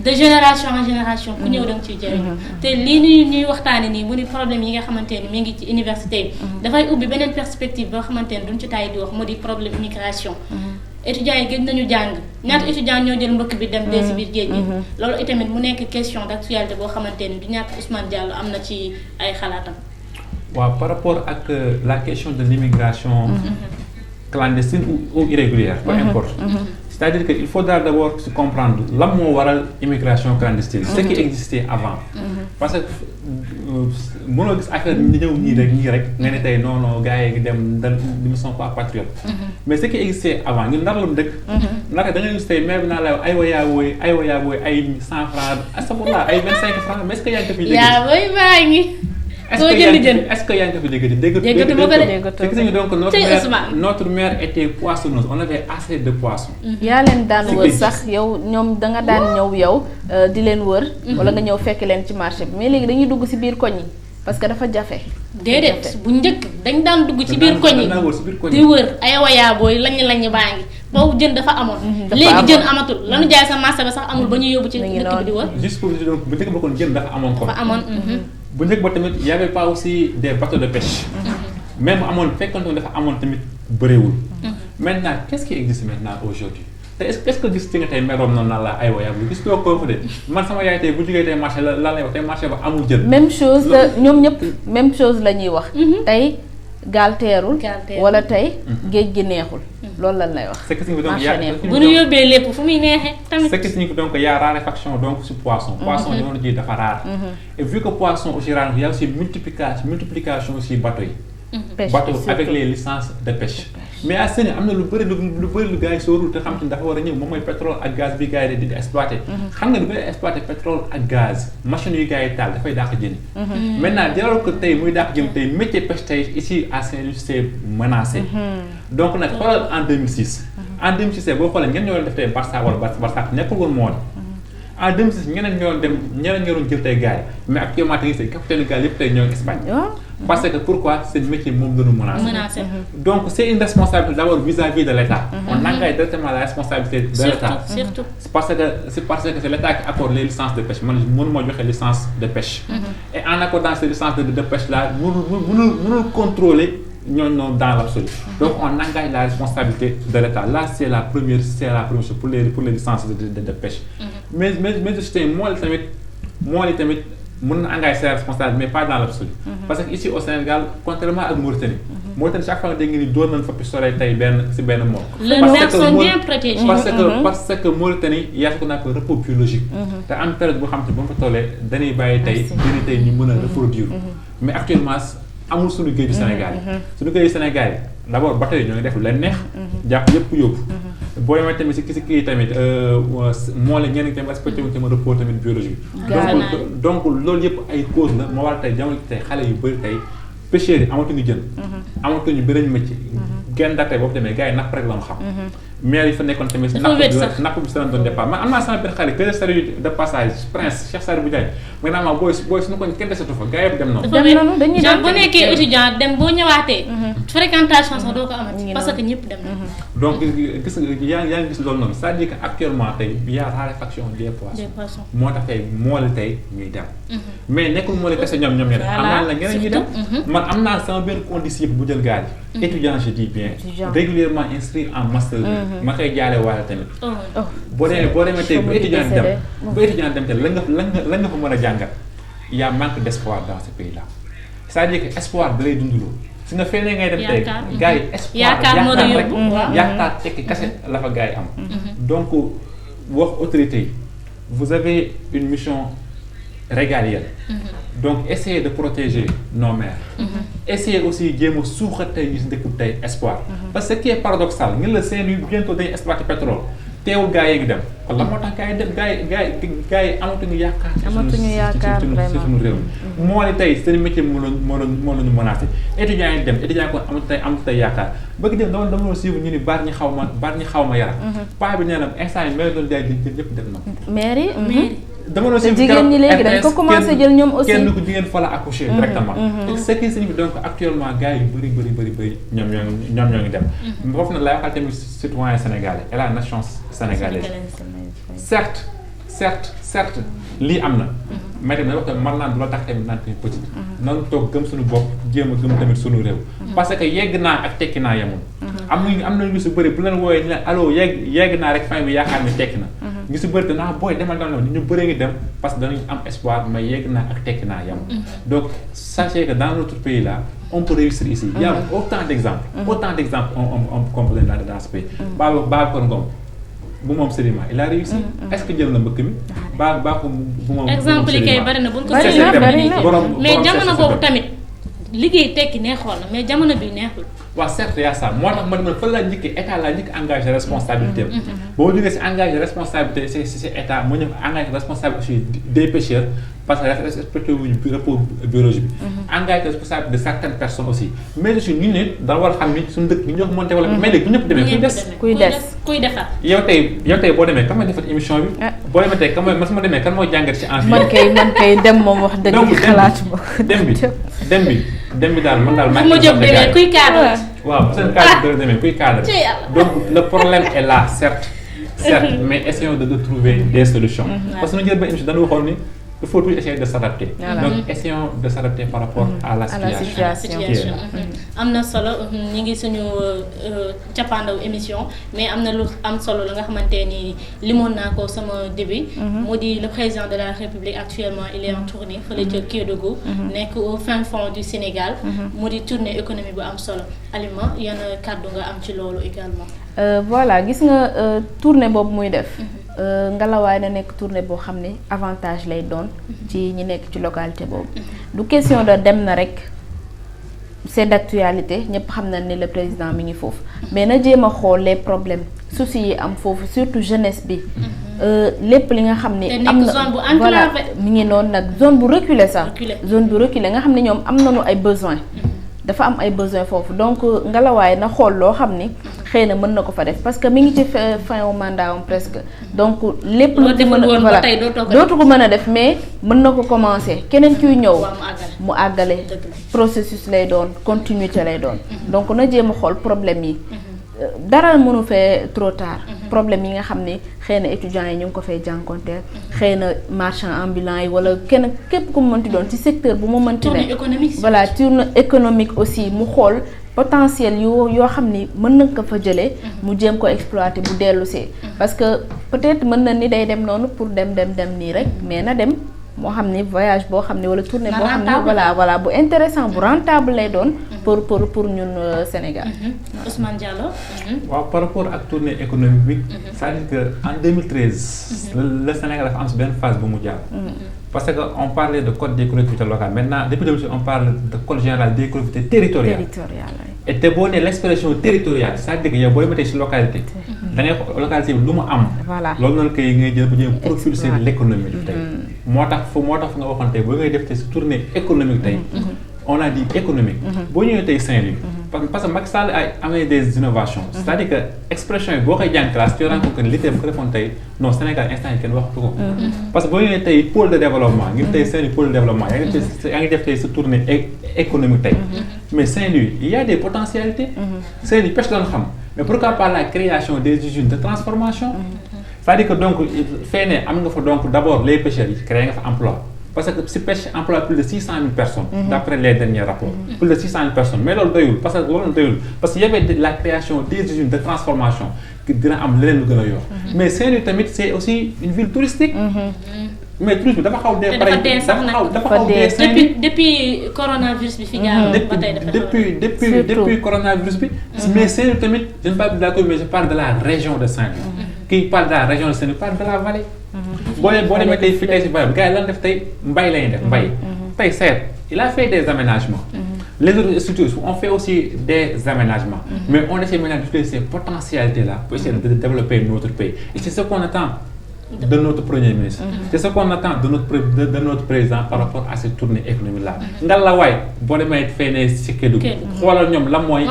de génération en génération ku ñëw da nga ciy jëriñ te lii ñuy waxtaane nii mu ni problème yi nga xamante ni mi ngi ci université bi dafay ubbi beneen perspective boo xamante ni duñ ci taay di wax mu di problème immigration étudiants yi gën nañu jàng ñaata étudiants ñoo jël mbëkk bi dem dee si biir géej gi loolu itamit mu nekk question d'actualité boo xamante ni du ñàkk Ousmane Diallo am na ci ay xalaatam. waaw par rapport ak la question de l'immigration clandestine ou irrégulière peu importe c'est-à-dire que il faudra d'abord se comprendre lan moo waral immigration clandestine ce qui existait avant parce que mënoo gis affaire bi ñëw nii rek nga ne tey non gars yi dem ils ne sont pas patriotes mais ce qui existait avant ñun ndar la mu dëkk naka da nga gis tey maire bi naa la ay yaa booy ay 100 francs astafurlah ay 25 francs mais est-ce que yaa ngi ko fi dégg yaa booy baa ngi est-ce que yaa ngi ko fi dégg donc notre mère était poissonneuse on avait assez de poissons. yaa leen daan wër sax yow ñoom da nga daan ñëw yow di leen wër wala nga ñëw fekk leen ci marché bi mais léegi dañuy dugg ci biir koñ yi parce que dafa jafe. déedéet bu njëkk dañ daan dugg ci biir koñ yi di wër ay wayaa booy lañ baa ngi boobu jën dafa amoon. léegi jën amatul lanu jaay sa marché ba sax amul ba ñu yóbbu ci dëkk bi di wër. juste pour dire donc bu njëkk ba kon jën dafa amoon ko. dafa amoon. bu njëkk ba tamit y avait pas aussi des bateaux de pêche. même amoon fekkoon dafa amoon tamit bëriwul. maintenant qu'est-ce qui existe maintenant aujourd'hui te est-ce que gis nga tey meroom noonu naan la ay wayaa bu gis loo ko fa de man sama yaay tey bu jógee tey marché la lay wax tey marché ba amul jën. même chose ñoom ñëpp même chose la ñuy wax. tey gaal teerul wala tey géej gi neexul. loolu lan lay wax. c'est que donc bu ñu yóbbee lépp fu muy neexee tamit. c'est que donc y a raréfaction donc sur poisson. poisson jamono ji dafa rare. et vu que poisson aussi rare y a aussi multiplication aussi bateau yi. bateau avec les licences de pêche. mais à Sénégal am na lu bëri lu gars yi sóorul te xam te dafa war a ñëw moom mooy pétrole ak gaz bi gars yi di exploiter. xam nga du ngay exploiter pétrole ak gaz machines yu gars yi taal dafay dàq jën. maintenant jaral ko tey muy dàq jën tey métier pêche tey ici à Saint-Louis c'est menacé. donc nag xoolal en 2006. en 2006 boo xoolee ñenn ñoo doon def tey Barça wala Barça nekkul woon moo en 2006 ñeneen ñoo doon jël tey gars yi mais actuellement tey gis capitaine gaal yëpp tey ñoo ngi Espagne. parce que pourquoi ce métier moom la ñu menacé. donc c'est une responsabilité d'abord vis-à-vis de l'État. on engage directement la responsabilité de l'État. surtout c'est parce que c'est l'État qui accorde les licences de pêche man mënuma joxe licence de pêche. et en accordant ces licences de pêche là mënul contrôler ñooñu noonu dans l'absolu. donc on engage la responsabilité de l'État là c'est la première chose pour les licences de pêche. mais aussi tey mool yi tamit mën na engager ses responsabilités mais pas dans l'absolu. parce que ici au Sénégal contrairement ak Mauritanie. Mauritanie chaque fois nga dégg ni doon nañu fa pistolet tey si benn mool. les nerfs sont bien protégés. parce que Mauritanie y a ce qu'on appelle repos biologique. te am période boo xam te ba mu fa tollee dañuy bàyyi tey ñu mën a reproduire. mais actuellement amul suñu géeju Sénégal yi. suñu géeju Sénégal yi d'abord bateau yi ñoo ngi def lu leen neex. jàpp yëpp yóbbu. boo demee tamit si kii tamit moo la ñenn tamit respecté wu tamit repos tamit biologique. donc loolu yëpp ay cause la moo waral tey jamono tey xale yu bëri tey pêcheurs yi amatuñu jën. amatuñu beneen métier. genn daal tey boo demee gars yi napp rek la mu xam. maire yi fa nekkoon tamit napp bi sa doon départ man am naa sama benn xarit que salut de passage prince Cheikh Sarr bu Diagne maintenant booy suñu ko kenn desatu fa gars yi dem noonu dañuy dem boo nekkee étudiant dem boo ñëwaatee fréquentation sax doo ko amati parce que ñëpp dem donc gis nga yaa ngi gis loolu noonu c'est-à-dire que actuellement tey y a raréfaction des poissons moo tax tey moole tey ñuy dem mais nekkul moole kese ñoom ñoom ñe def am naa la ñeneen ñuy dem man am naa sama benn condition bu jël gaal yi étudiant je dis bien régulièrement inscrit en master ma koy jaale waale tamit boo demee tey bu étudiant dem tey la nga fa mën a jàngat y a manque d'espoir dans ce pays là c'est-à-dire que espoir da lay dunduloo si nga feneen ngay dem tey gars yi espoir yaakaar tekki kase la fa gars yi am donc wax autorité yi vous avez une mission régalienne donc essayez de protéger nos mers essayez aussi jéem a suuxat tey ñu si dëkk tey espoir parce que ce qui est paradoxal ngeen la Saint-Louis bientôt dañuy exploiter pétrole teewul gars yi ngi dem kon la moo tax gars yi dem gars yi amatuñu yaakaar ci suñu réew moo ne tey seen métier moo la ñu menacé étudiants yi dem étudiants kon amatu tey yaakaar bëgg dem dama doon suivre ñu ni baar ñi xaw ma yara paa bi nee na instant yi mel doon jaay ñëpp dem na mairie dama doon suivre jigéen ñi léegi dañ ko commencé jël ñoom aussi kenn ku jigéen fa la accoucher directement ce qui signifie donc actuellement gars yi bëri ñoom ñoo ngi dem foofu nag laay waxal tamit citoyen sénégalais et la nation sénégalaise certes certes lii am na mais tamit wax tamit man naan du la tax tamit naan tamit petit nanu toog gëm suñu bopp jéem a gëm tamit suñu réew parce que yegg naa ak tekki naa yemul am na ñu si bëri bu leen wooyee ñu leen allo yegg naa rek fin bi yaakaar ne tekki na ñu si bëri te naa booy demal ñu bëree ngi dem parce que danañu am espoir mais yegg naa ak tekki naa yemul donc sachez que dans notre pays là on peut réussir ici il y a autant d'exemples qu'on peut donner dans ce pays Babacar Ngom bu moom Sedima il a réussi est-ce que jël na mbëkk mi baa ko bu moom exemple yi kay bari na buñ ko mais jamono boobu tamit liggéey tekki neexoon na mais jamono bi neexul waaw certes yaa ça moo tax man fa la njëkkee état la njëkk engagé responsabilité am boo jógee si engagé responsabilité si état mu ñëw engagé responsabilité aussi des pêcheurs parce que respecté wuñu rapport biologie bi engagé responsabilité de certaines personnes aussi mais aussi ñu ne dana war a xam ni suñu dëkk ñu ñoo ko mën développé mais léegi bu ñëpp demee kuy defar yow tey boo demee kan mooy defar émission bi boo demee tey kan mooy man su ma demee kan mooy jàngat ci en man kay dem moom wax dëgg xalaat dem bi daal man daal ma jóg demee kuy cadre waaw seen cadre demee kuy cadre donc le problème est là certes mais essayons de trouver des solutions parce que ñu jël ba émission dañu waxoon ni il faut toujours essayer de s'adapter donc essayons de s'adapter par rapport à la situation am na solo ñi ngi suñu cappaandaw émission mais am na lu am solo la nga xamante ni limoon naa ko sama début mu di le président de la République actuellement il est en tournée fële ca Kédougou nekk au fin fond du Sénégal mu di tournée économie bu am solo Alima yan kàddu nga am ci loolu également voilà gis nga tournée boobu muy def ngelawaay na nekk tournée boo xam ne avantage lay doon ci ñi nekk ci localité boobu du question de dem na rek c'est d'actualité ñëpp xam na ni le président mi ngi foofu mais na jéem a xool les problèmes soucis yi am foofu surtout jeunesse bi lépp li nga xam ne am na voilà mi ngi noonu nag zone bu reculée sax zone bu reculée nga xam ne ñoom am nañu ay besoins dafa am ay besoins foofu donc ngelawaay na xool loo xam ni xëy na mën na ko fa def parce que mi ngi ci fin au mandat am presque donc lépp lu ci mën a voilà dootu ko mën a def mais mën na ko commencer keneen kuy ñëw mu àggale processus lay doon continuité lay doon donc na jéem a xool problème yi dara mënu fee trop tard problème yi nga xam ne xëy na étudiants yi ñu ngi ko fay jànkonteel xëy na marchand ambulant yi wala kenn képp ku mu mënti doon ci secteur bu mu mënti ne voilà tournée économique aussi mu xool potentiel yoo xam ni mën na ko fa jëlee mu jéem ko exploiter bu dellusee parce que peut-être mën na ni day dem noonu pour dem nii rek mais na dem moo xam ni voyage boo xam ne wala tournée boo xam ne voilà bu intéressant bu rentable lay doon pour ñun Sénégal. Ousmane Diallo. waaw par rapport ak tournée économique c'est-à-dire que en 2013 le Sénégal dafa am si benn phase bu mu jaar parce que on parlait de code des collectivités locales maintenant depuis 2013 on parle de code général des collectivités territoriales et te boo nee l'expression territoriale c'est-à-dire que yow booy matee si localité da ngay localité bi lu mu am loolu noonu kay ngay jël ba jëm propulser l'économie bi tey moo tax fu nga waxoon tey boo ngay def tey si tournée économique tey on a dit économique boo ñëwee tey Saint-Louis parce que Macky Sall ay amené des innovations c'est-à-dire que expression yi boo koy jàng classe tu rencontres que li tey bu ko defoon tey non Sénégal instant yi kenn waxtu ko parce que boo ñëwee tey pôle de développement ngi tey Saint-Louis pôle de développement yaa ngi def tey sa tournée économique tey mais Saint-Louis il y a des potentialités Saint-Louis pêche doon xam mais pourquoi pas la création des usines de transformation c'est-à-dire que donc fee ne am nga fa donc d'abord les pêcheurs yi créé nga fa emploi parce que si pêche emploie plus de 600 000 personnes d'après les derniers rapports plus de 600 000 personnes mais loolu doyul parce que y avait la création des usines de transformation qui dina am leneen lu gën a yor mais Saint-Louis tamit c'est aussi une ville touristique mais tourisme dafa xaw dee dafa xaw dee depuis coronavirus bi fi jaar ba tey dafa depuis coronavirus bi mais Saint-Louis tamit je ne parle pas de la commune mais je parle de la région de Saint-Louis qui parle de la région de Saint-Louis parle de la vallée boo demee tey fii tey si vallée bi gars yi lan def tey mbay lañuy def mbay tey seet il a fait des aménagements les autres structures on fait aussi des aménagements mais on essaie maintenant d'utiliser ces potentialités là pour essayer de développer notre pays et c'est ce qu'on attend de notre premier ministre c'est ce qu'on attend de notre président par rapport à cette tournée économique là nga la waay boo demee fee ne si Kédougou xoolal ñoom lan mooy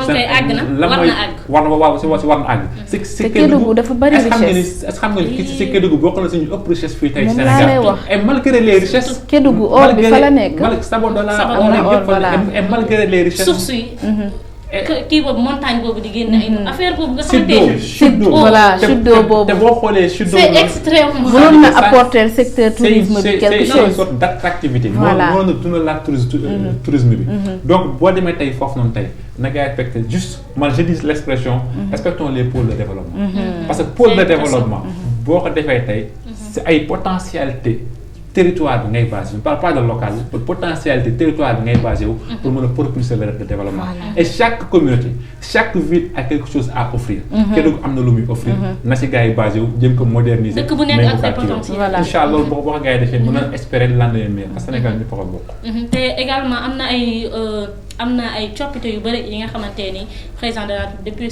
war na àgg si Kédougou dafa bari richesse est-ce xam nga ni si Kédougou bokk na suñu ëpp richesse fii tey Sénégal et malgré les richesses Kédougou or bi fa la nekk Sabodala et malgré les richesses kii boobu montagne boobu di génn ay affaire boobu nga xamante ne chute d'eau voilà chute d'eau boobu te boo xoolee chute d'eau c'est extrêmement mënoon na apporter secteur tourisme bi quelque c'est une chose sorte d'attractivité Voilà. mënoon na dundal la tourisme bi donc boo demee tey foofu noonu tey na ngay respecter juste man je dis l'expression respectons les pôles de développement parce que pôle de développement boo ko defee tey c'est ay potentialité territoire bi ngay basé wu pas de local potentialité territoire bi ngay basé wu pour mën a propulser le développement et chaque communauté chaque ville a quelque chose à offrir Kédougou am na lu muy offrir na si gars yi basé wu jëm ko moderniser dëkk bu nekk ak ses potentiels Voilà. incha allah boo ko gars yi defee mën a espérer lendemain meilleur parce que Sénégal ñu ko bokk te également am na ay coppite yu bëri yi nga xamante ni président de la depuis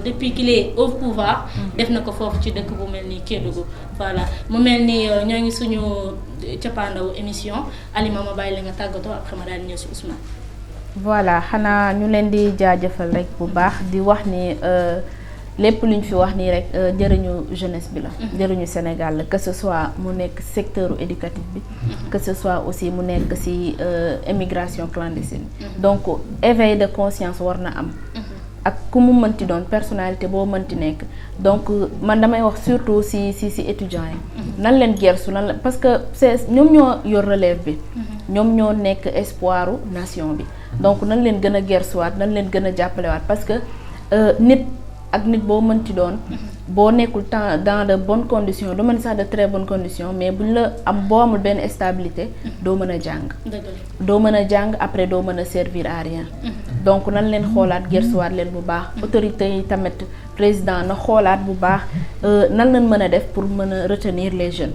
depuis qu'il est au pouvoir def na ko foofu ci dëkk bu mel ni Kédougou voilà mu mel ni ñoo ngi suñu cappaandawu émission Alima ma bàyyi la nga tàggatoo après ma daal di ñëw si Ousmane. voilà xanaa ñu leen di jaajëfal rek bu baax di wax ni lépp luñ fi wax nii rek jëriñu jeunesse bi la jëriñu Sénégal la que ce soit mu nekk secteur éducatif bi que ce soit aussi mu nekk ci immigration clandestine donc éveil de conscience war na am ak ku mu mënti doon personnalité boo mënti nekk donc man damay wax surtout ci étudiants yi nan leen gersu nan la parce que c'est ñoom ñoo yor relève bi ñoom ñoo nekk espoiru nation bi donc nan leen gën a gersuwaat nan leen gën a jàppalewaat parce que nit ak nit boo mënti doon boo nekkul temps dans de bonnes conditions du mën sax de très bonnes conditions mais buñ la boo amul benn stabilité doo mën a jàng doo mën a jàng après doo mën a servir à rien donc nan leen xoolaat gersuwaat leen bu baax autorités yi tamit président na xoolaat bu baax nan lañ mën a def pour mën a retenir les jeunes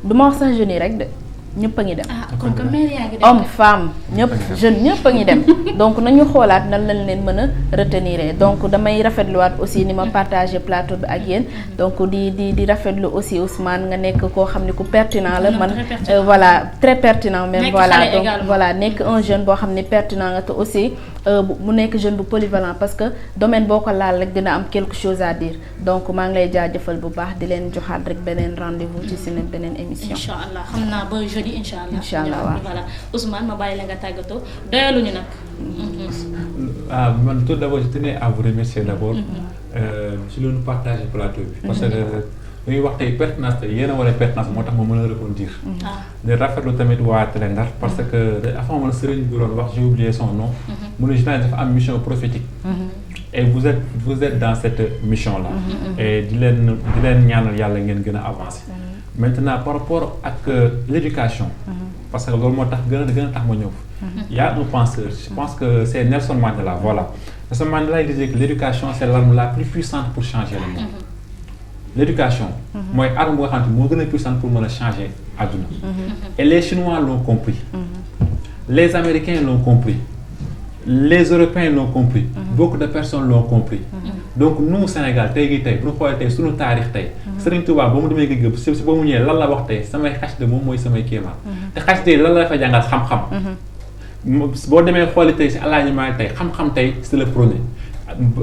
du ma wax sax jeunes yi rek de ñëpp a ngi dem kon que mère yaa ngi dem homme femme ñëpp jeune ñëpp a ngi dem donc nañu xoolaat nan lañ leen mën a retenir donc damay rafetluwaat aussi ni ma partagé plateau bi ak yéen donc di rafetlu aussi Ousmane nga nekk koo xam ne ku pertinent la man voilà très pertinent même voilà donc voilà nekk un jeune boo xam ne pertinent nga te aussi mu nekk jeune bu polyvalent parce que domaine boo ko laal rek dina am quelque chose à dire donc maa ngi lay jaajëfal bu baax di leen joxaat rek beneen rendez-vous ci seen beneen émission incha allah xam naa ba jeudi incha allah waaw voilà Ousmane ma bàyyi la nga tàggatoo doyaluñu nag. man tout d'abord je tenais à vous remercier d'abord si loolu partager plateau bi parce que dañuy wax tey pertinence tey yéen a war a pertinence moo tax ma mën a rebondir di rafetlu tamit waa Télé Ndar parce que dafa amoon sëriñ bu doon wax j'ai oublié son nom mu ne journaliste dafa am mission prophétique et vous êtes dans cette mission là et di leen ñaanal yàlla ngeen gën a avancer maintenant par rapport ak l'éducation parce que loolu moo tax gën a tax ma ñëw il y a un penseur je pense que c'est Nelson Mandela voilà Nelson Mandela il disait que l'éducation c'est l'arme la plus puissante pour changer le monde l'éducation mooy arme boo xam ne moo gën a puissante pour mën a changer àdduna et les Chinois l'ont compris les Américains l'ont compris les Européens l'ont compris beaucoup de personnes l'ont compris donc nous Sénégal tey gi tey bu ñu xoolee tey suñu taarix tey Serigne Touba ba mu demee gëgëb si ba mu ñëwee lan la wax tey samay xasida moom mooy samay kéemaan te xasida lan la fa jàngal xam-xam boo demee xooli tey si Alaaji Maalik tey xam-xam tey c'est le prôné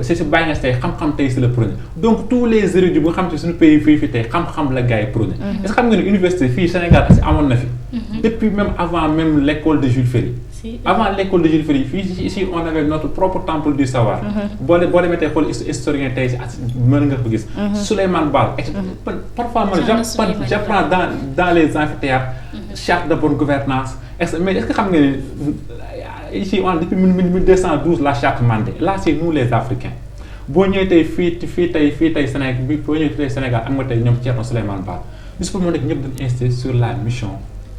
si Baye Niass tey xam-xam tey c'est le prôné donc tous les érudits bu nga xam te suñu pays fii tey xam-xam la gars yi prôné est-ce que xam nga ne université fii Sénégal si amoon na fi depuis même avant même l'école de Jules Ferry avant l'école de Jules Ferry fii ici on avait notre propre temple du savoir boo demee tey xool historien tey si mën nga ko gis Souleymane Baal parfois man j'apprends dans les amphithéâtres charte de bonne gouvernance mais est-ce que xam nga ne ici on depuis 1212 la charte Mandé là c'est nous les Africains boo ñëwee tey fii tey Sénégal bi boo ñëwee tey Sénégal am nga tey ñoom Thierno Souleymane Baal juste pour moo nekk ñëpp dañu insisté sur la mission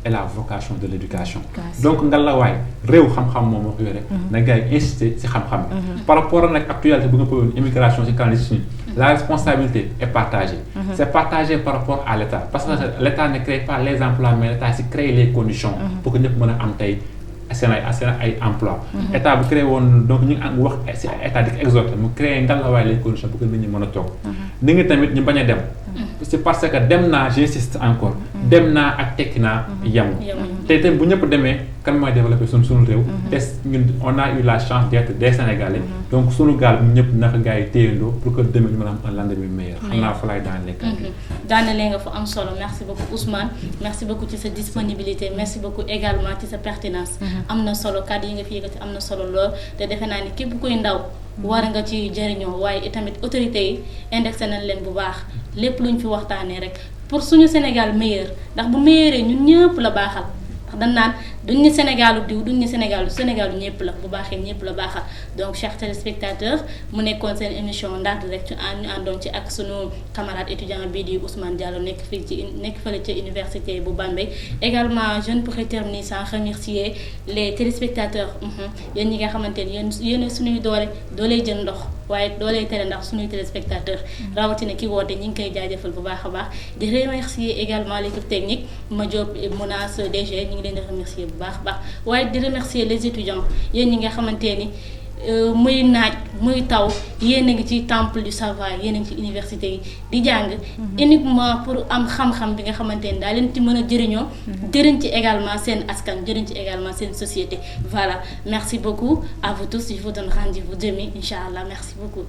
et la vocation de l'éducation donc ngalawaay réew xam-xam moom moo ko yore na gars yi insister ci xam-xam bi par rapport ak nag actualité bu nga poyoon immigration ci clandestine la responsabilité est partagée c'est partagé par rapport à l'État parce que l'État ne crée pas les emplois mais l'État si crée les conditions pour que ñëpp mën a am tey seen ay emploi état bu créé woon donc ñu ngi wax si état di exhorté mu créé ngalawaay les conditions pour que nit ñi mën a toog ni ngi tamit ñu bañ a dem c'est parce que dem naa j'insiste encore dem naa ak tekki naa yemu te itam bu ñëpp demee kan mooy développé suñu réew. te ñun on a eu la chance d'être des Sénégalais. donc suñu gaal bi ñëpp naka gars yi téyandoo pour que demain ñu mën a am un lendemain meilleur. xam naa fa laay daanelee kàddu gi. daanelee nga fa am solo merci beaucoup Ousmane merci beaucoup ci sa disponibilité merci beaucoup également ci sa pertinence. am na solo kàddu yi nga fi yëkkati am na solo lool te defe naa ni képp kuy ndaw. war nga ci jëriñoo waaye itamit autorités yi indexé nañ leen bu baax lépp luñ fi waxtaanee rek pour suñu Sénégal meilleur ndax bu meilleuree ñun ñëpp la baaxal ndax dañ naan duñ ni Sénégalu diw duñ ni Sénégalu ñëpp la bu baaxee ñëpp la baaxal donc chers téléspectateurs mu nekkoon seen émission Ndar Direct ñu àndoon ci ak sunu camarade étudiant bii di Ousmane Diallo nekk fële ca université bu Bambey également je ne pourrais terminer sans remercier les téléspectateurs yéen ñi nga xamante ni yéen suñuy dooley jën ndox waaye dooley tere ndax suñuy téléspectateurs rawatina ki woote ñi ngi koy jaajëfal bu baax a baax di remercier également l'équipe technique Madiop Mounas DG ñi ngi leen di remercier bu baax a baax waaye di remercier les étudiants yéen ñi nga xamante ni muy naaj muy taw yéen a ngi ci temple du savoir yéen a ngi ci université yi di jàng uniquement pour am xam-xam bi nga xamante ni daa leen ci mën a jëriñoo jëriñ ci également seen askan jëriñ ci également seen société voilà merci beaucoup à vous tous je vous donne rendez-vous demain Inch'Allah merci beaucoup